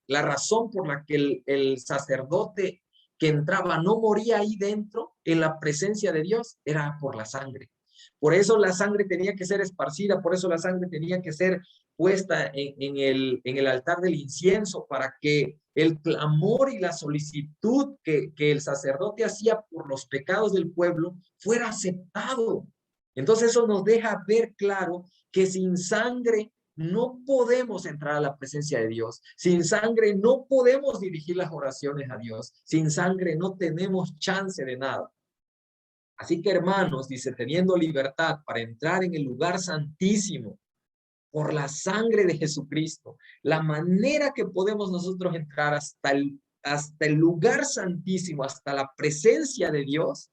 la razón por la que el sacerdote que entraba no moría ahí dentro, en la presencia de Dios? Era por la sangre. Por eso la sangre tenía que ser esparcida, por eso la sangre tenía que ser puesta en el altar del incienso, para que el clamor y la solicitud que el sacerdote hacía por los pecados del pueblo fuera aceptado. Entonces eso nos deja ver claro que sin sangre no podemos entrar a la presencia de Dios. Sin sangre no podemos dirigir las oraciones a Dios. Sin sangre no tenemos chance de nada. Así que, hermanos, dice, teniendo libertad para entrar en el lugar santísimo por la sangre de Jesucristo, la manera que podemos nosotros entrar hasta el lugar santísimo, hasta la presencia de Dios,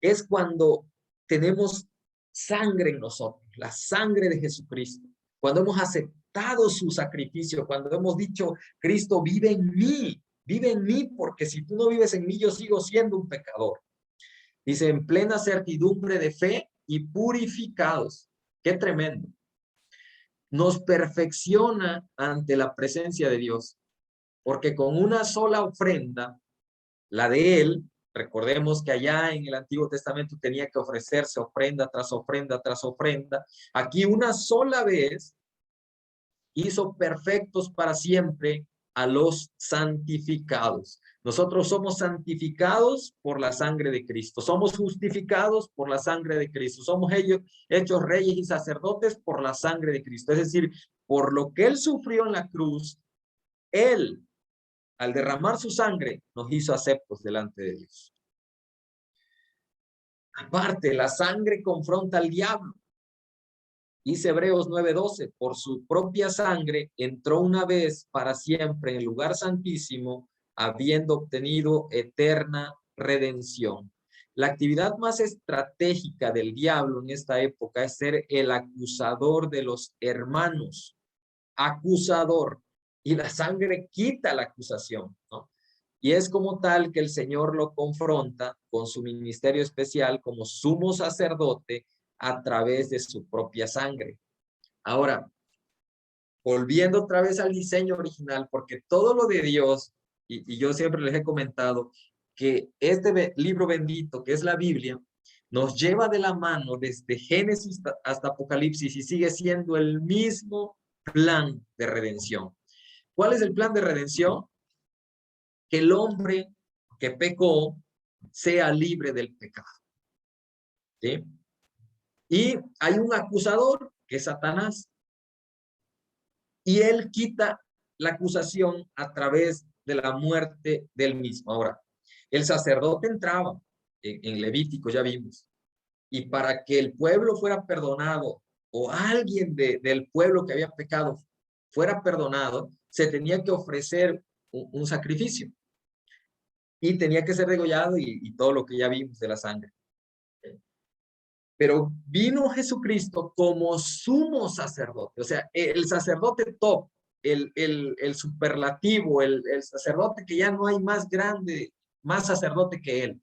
es cuando tenemos sangre en nosotros, la sangre de Jesucristo. Cuando hemos aceptado su sacrificio, cuando hemos dicho, Cristo vive en mí, porque si tú no vives en mí, yo sigo siendo un pecador. Dice, en plena certidumbre de fe y purificados. Qué tremendo. Nos perfecciona ante la presencia de Dios, porque con una sola ofrenda, la de él, recordemos que allá en el Antiguo Testamento tenía que ofrecerse ofrenda tras ofrenda tras ofrenda. Aquí una sola vez hizo perfectos para siempre a los santificados. Nosotros somos santificados por la sangre de Cristo. Somos justificados por la sangre de Cristo. Somos hechos reyes y sacerdotes por la sangre de Cristo. Es decir, por lo que él sufrió en la cruz, él, al derramar su sangre, nos hizo aceptos delante de Dios. Aparte, la sangre confronta al diablo. Dice Hebreos 9:12, por su propia sangre entró una vez para siempre en el lugar santísimo, habiendo obtenido eterna redención. La actividad más estratégica del diablo en esta época es ser el acusador de los hermanos. Acusador. Y la sangre quita la acusación, ¿no? Y es como tal que el Señor lo confronta con su ministerio especial como sumo sacerdote a través de su propia sangre. Ahora, volviendo otra vez al diseño original, porque todo lo de Dios, y yo siempre les he comentado, que este libro bendito, que es la Biblia, nos lleva de la mano desde Génesis hasta Apocalipsis y sigue siendo el mismo plan de redención. ¿Cuál es el plan de redención? Que el hombre que pecó sea libre del pecado. ¿Sí? Y hay un acusador, que es Satanás, y él quita la acusación a través de la muerte del mismo. Ahora, el sacerdote entraba en Levítico, ya vimos, y para que el pueblo fuera perdonado o alguien del pueblo que había pecado fuera perdonado, se tenía que ofrecer un sacrificio y tenía que ser degollado y todo lo que ya vimos de la sangre. Pero vino Jesucristo como sumo sacerdote, o sea, el sacerdote top, el superlativo, el sacerdote que ya no hay más grande, más sacerdote que él.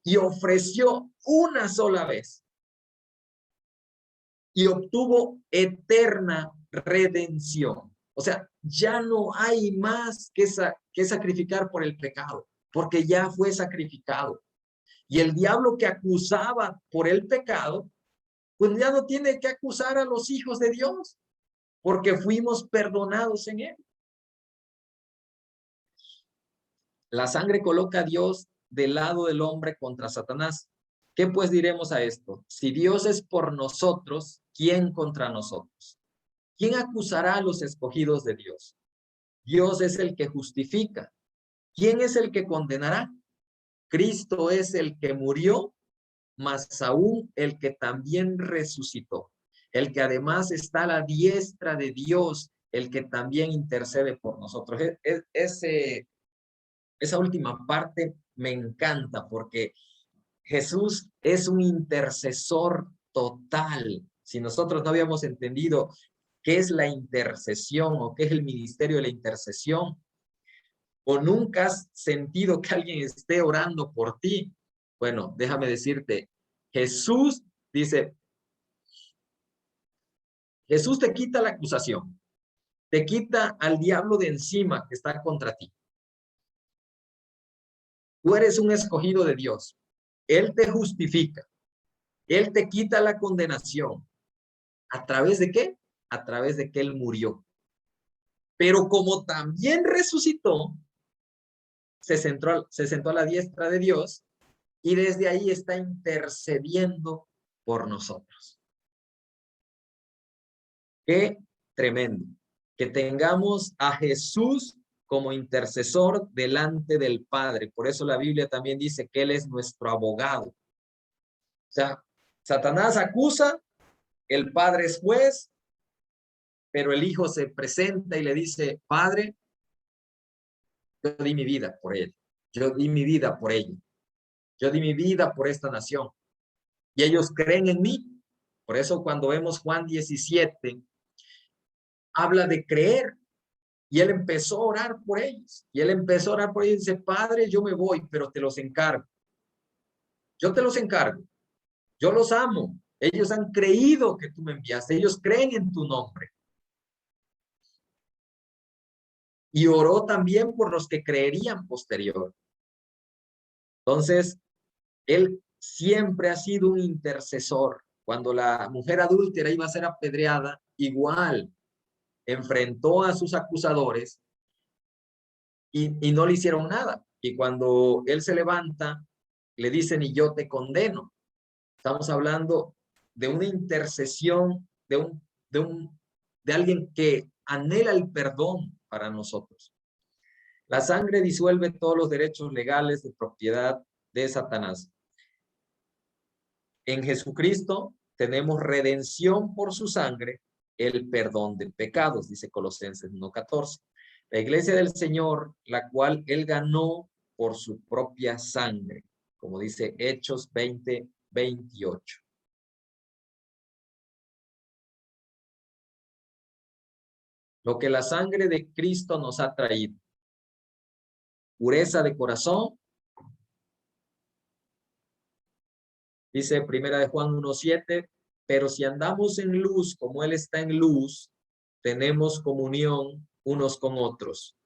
Y ofreció una sola vez y obtuvo eterna redención. O sea, ya no hay más que sacrificar por el pecado, porque ya fue sacrificado. Y el diablo que acusaba por el pecado, pues ya no tiene que acusar a los hijos de Dios, porque fuimos perdonados en él. La sangre coloca a Dios del lado del hombre contra Satanás. ¿Qué pues diremos a esto? Si Dios es por nosotros, ¿quién contra nosotros? ¿Quién acusará a los escogidos de Dios? Dios es el que justifica. ¿Quién es el que condenará? Cristo es el que murió, mas aún el que también resucitó, el que además está a la diestra de Dios, el que también intercede por nosotros. Esa última parte me encanta porque Jesús es un intercesor total. Si nosotros no habíamos entendido qué es la intercesión o qué es el ministerio de la intercesión, o nunca has sentido que alguien esté orando por ti, bueno, déjame decirte, Jesús dice, Jesús te quita la acusación, te quita al diablo de encima que está contra ti. Tú eres un escogido de Dios. Él te justifica. Él te quita la condenación. ¿A través de qué? A través de que Él murió. Pero como también resucitó, se sentó a la diestra de Dios y desde ahí está intercediendo por nosotros. Qué tremendo. Que tengamos a Jesús como intercesor delante del Padre. Por eso la Biblia también dice que Él es nuestro abogado. O sea, Satanás acusa, el Padre es juez, pero el Hijo se presenta y le dice, Padre, yo di mi vida por él. Yo di mi vida por ello. Yo di mi vida por esta nación. Y ellos creen en mí. Por eso cuando vemos Juan 17, habla de creer. Y él empezó a orar por ellos. Y él empezó a orar por ellos y dice, Padre, yo me voy, pero te los encargo. yo te los encargo, yo los amo, ellos han creído que tú me enviaste, ellos creen en tu nombre. Y oró también por los que creerían posterior. Entonces, él siempre ha sido un intercesor. Cuando la mujer adúltera iba a ser apedreada, igual enfrentó a sus acusadores y no le hicieron nada. Y cuando él se levanta, le dicen, y yo te condeno. Estamos hablando de una intercesión, de alguien que anhela el perdón para nosotros. La sangre disuelve todos los derechos legales de propiedad de Satanás. En Jesucristo tenemos redención por su sangre, el perdón de pecados, dice Colosenses 1:14. La iglesia del Señor, la cual él ganó por su propia sangre, como dice Hechos 20:28. Lo que la sangre de Cristo nos ha traído: pureza de corazón. Dice Primera de Juan 1:7, pero si andamos en luz como Él está en luz, tenemos comunión unos con otros.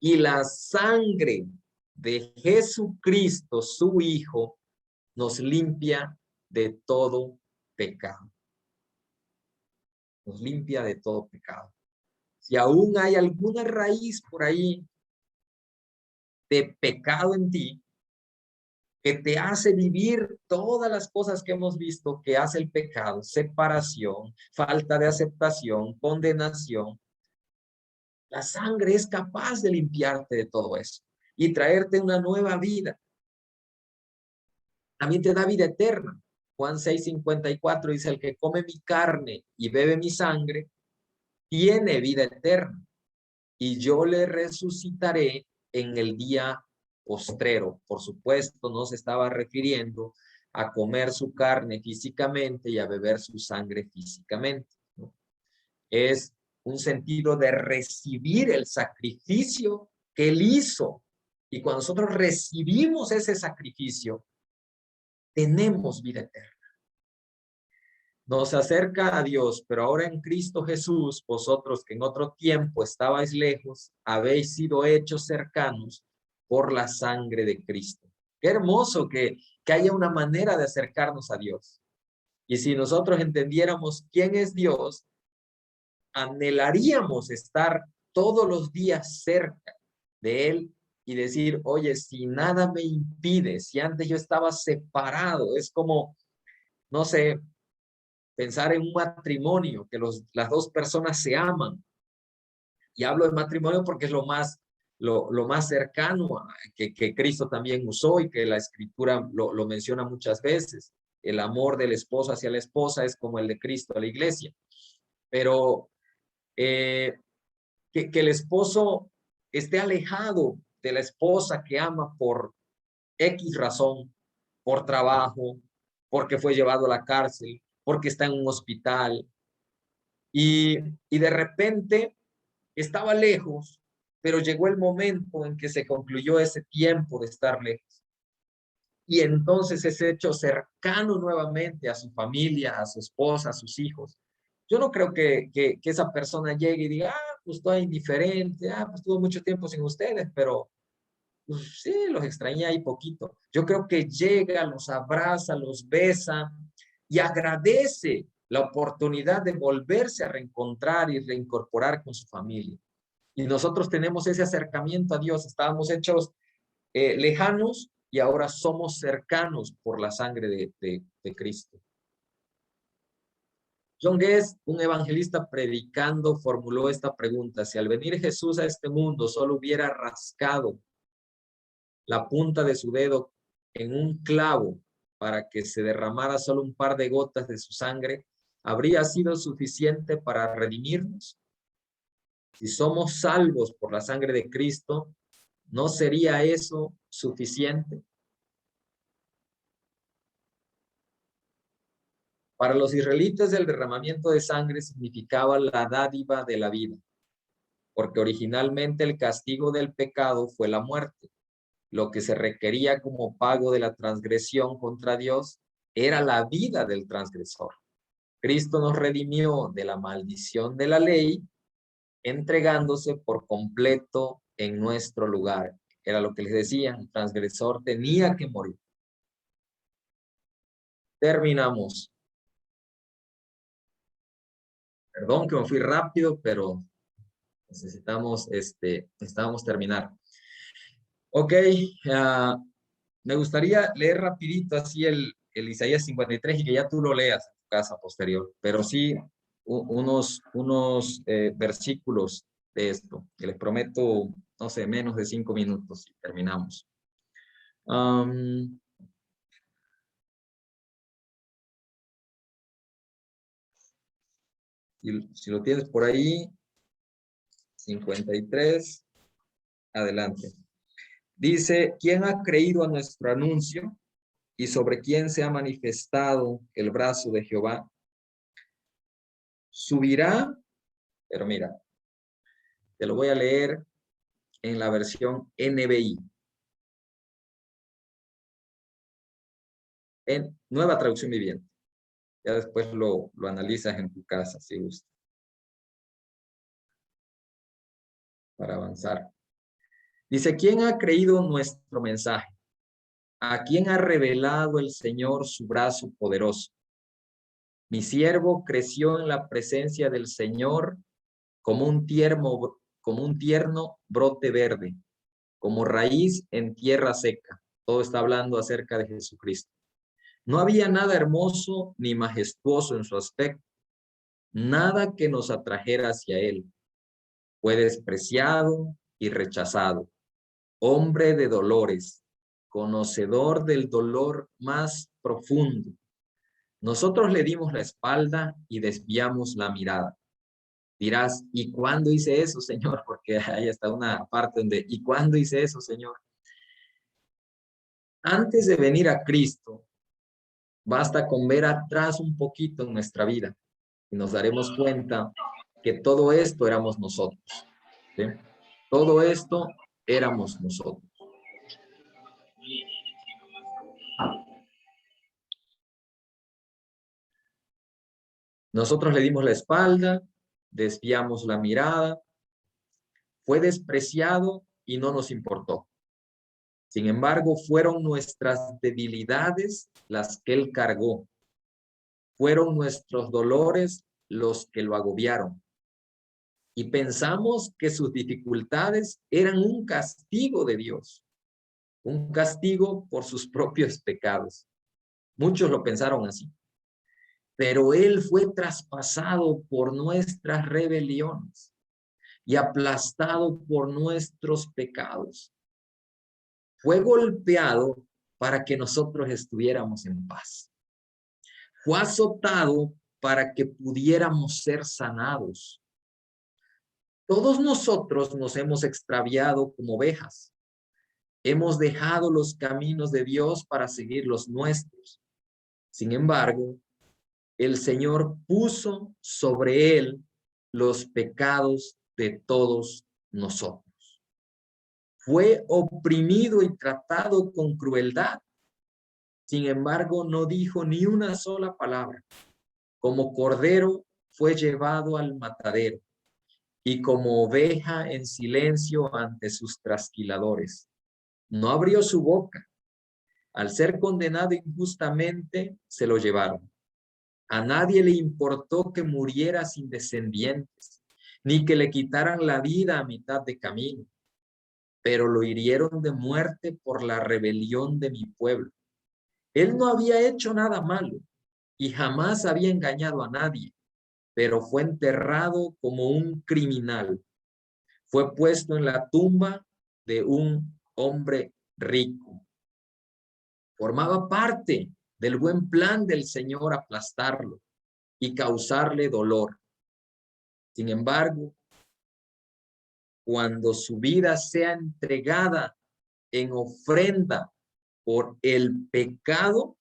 Y la sangre de Jesucristo, su Hijo, nos limpia de todo pecado. Nos limpia de todo pecado. Si aún hay alguna raíz por ahí de pecado en ti, que te hace vivir todas las cosas que hemos visto que hace el pecado: separación, falta de aceptación, condenación. La sangre es capaz de limpiarte de todo eso y traerte una nueva vida. También te da vida eterna. Juan 6:54 dice: el que come mi carne y bebe mi sangre tiene vida eterna, y yo le resucitaré en el día postrero. Por supuesto, no se estaba refiriendo a comer su carne físicamente y a beber su sangre físicamente, ¿no? Es un sentido de recibir el sacrificio que él hizo. Y cuando nosotros recibimos ese sacrificio, tenemos vida eterna. Nos acerca a Dios, pero ahora en Cristo Jesús, vosotros que en otro tiempo estabais lejos, habéis sido hechos cercanos por la sangre de Cristo. Qué hermoso que haya una manera de acercarnos a Dios. Y si nosotros entendiéramos quién es Dios, anhelaríamos estar todos los días cerca de Él y decir: oye, si nada me impide, si antes yo estaba separado, es como, no sé, pensar en un matrimonio, que las dos personas se aman. Y hablo de matrimonio porque es lo más cercano que Cristo también usó y que la Escritura lo menciona muchas veces. El amor del esposo hacia la esposa es como el de Cristo a la iglesia. Pero que el esposo esté alejado de la esposa que ama por X razón, por trabajo, porque fue llevado a la cárcel, porque está en un hospital, y de repente estaba lejos, pero llegó el momento en que se concluyó ese tiempo de estar lejos. Y entonces es hecho cercano nuevamente a su familia, a su esposa, a sus hijos. Yo no creo que esa persona llegue y diga: pues estoy indiferente, pues tuve mucho tiempo sin ustedes, pero pues, sí, los extrañé ahí poquito. Yo creo que llega, los abraza, los besa y agradece la oportunidad de volverse a reencontrar y reincorporar con su familia. Y nosotros tenemos ese acercamiento a Dios. Estábamos hechos lejanos y ahora somos cercanos por la sangre de Cristo. John Guest, un evangelista predicando, formuló esta pregunta: si al venir Jesús a este mundo solo hubiera rascado la punta de su dedo en un clavo para que se derramara solo un par de gotas de su sangre, ¿habría sido suficiente para redimirnos? Si somos salvos por la sangre de Cristo, ¿no sería eso suficiente? Para los israelitas, el derramamiento de sangre significaba la dádiva de la vida, porque originalmente el castigo del pecado fue la muerte. lo que se requería como pago de la transgresión contra Dios era la vida del transgresor. Cristo nos redimió de la maldición de la ley, entregándose por completo en nuestro lugar. Era lo que les decía, el transgresor tenía que morir. Terminamos. Perdón que me fui rápido, pero necesitamos terminar. Ok, me gustaría leer rapidito así el Isaías 53 y que ya tú lo leas en tu casa posterior, pero sí unos versículos de esto, que les prometo, no sé, menos de 5 minutos y terminamos. Si lo tienes por ahí, 53, adelante. Dice, ¿quién ha creído a nuestro anuncio y sobre quién se ha manifestado el brazo de Jehová? Subirá, pero mira, te lo voy a leer en la versión NBI. En Nueva Traducción Viviente. Ya después lo analizas en tu casa, si gusta. Para avanzar. Dice, ¿quién ha creído nuestro mensaje? ¿A quién ha revelado el Señor su brazo poderoso? Mi siervo creció en la presencia del Señor como un tierno brote verde, como raíz en tierra seca. Todo está hablando acerca de Jesucristo. No había nada hermoso ni majestuoso en su aspecto, nada que nos atrajera hacia él. Fue despreciado y rechazado, hombre de dolores, conocedor del dolor más profundo. Nosotros le dimos la espalda y desviamos la mirada. Dirás, ¿y cuándo hice eso, Señor? Porque ahí está una parte donde, ¿y cuándo hice eso, Señor? Antes de venir a Cristo, basta con ver atrás un poquito en nuestra vida y nos daremos cuenta que todo esto éramos nosotros. ¿Sí? Todo esto éramos nosotros. Nosotros le dimos la espalda, desviamos la mirada, fue despreciado y no nos importó. Sin embargo, fueron nuestras debilidades las que él cargó. Fueron nuestros dolores los que lo agobiaron. Y pensamos que sus dificultades eran un castigo de Dios, un castigo por sus propios pecados. Muchos lo pensaron así. Pero él fue traspasado por nuestras rebeliones y aplastado por nuestros pecados. Fue golpeado para que nosotros estuviéramos en paz. Fue azotado para que pudiéramos ser sanados. Todos nosotros nos hemos extraviado como ovejas. Hemos dejado los caminos de Dios para seguir los nuestros. Sin embargo, el Señor puso sobre él los pecados de todos nosotros. Fue oprimido y tratado con crueldad. Sin embargo, no dijo ni una sola palabra. Como cordero fue llevado al matadero y como oveja en silencio ante sus trasquiladores. No abrió su boca. Al ser condenado injustamente, se lo llevaron. A nadie le importó que muriera sin descendientes, ni que le quitaran la vida a mitad de camino. Pero lo hirieron de muerte por la rebelión de mi pueblo. Él no había hecho nada malo y jamás había engañado a nadie, pero fue enterrado como un criminal. Fue puesto en la tumba de un hombre rico. Formaba parte del buen plan del Señor aplastarlo y causarle dolor. Sin embargo, cuando su vida sea entregada en ofrenda por el pecado,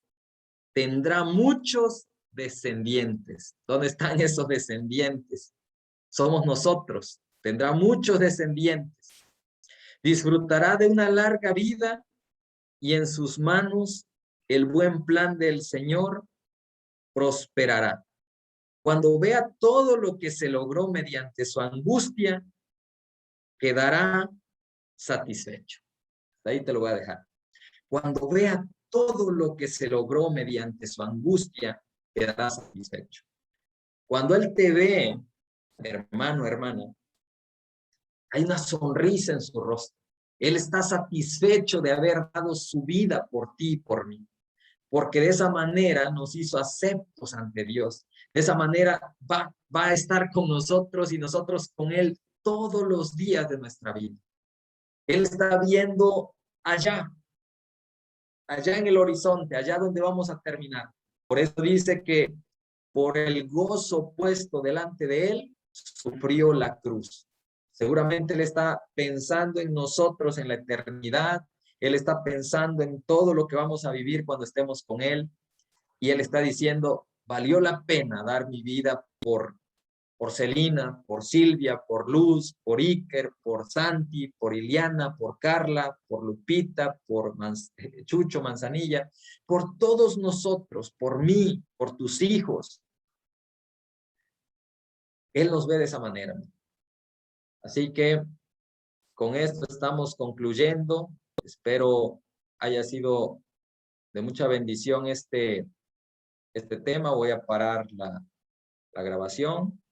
tendrá muchos descendientes. ¿Dónde están esos descendientes? Somos nosotros. Tendrá muchos descendientes. Disfrutará de una larga vida y en sus manos el buen plan del Señor prosperará. Cuando vea todo lo que se logró mediante su angustia, quedará satisfecho. Ahí te lo voy a dejar. Cuando vea todo lo que se logró mediante su angustia, quedará satisfecho. Cuando Él te ve, hermano, hermana, hay una sonrisa en su rostro. Él está satisfecho de haber dado su vida por ti y por mí, porque de esa manera nos hizo aceptos ante Dios. De esa manera va a estar con nosotros y nosotros con Él todos los días de nuestra vida. Él está viendo allá en el horizonte, allá donde vamos a terminar. Por eso dice que por el gozo puesto delante de Él, sufrió la cruz. Seguramente Él está pensando en nosotros en la eternidad. Él está pensando en todo lo que vamos a vivir cuando estemos con Él. Y Él está diciendo, valió la pena dar mi vida por Celina, por Silvia, por Luz, por Iker, por Santi, por Iliana, por Carla, por Lupita, por Chucho Manzanilla, por todos nosotros, por mí, por tus hijos. Él nos ve de esa manera. Así que con esto estamos concluyendo. Espero haya sido de mucha bendición este tema. Voy a parar la grabación.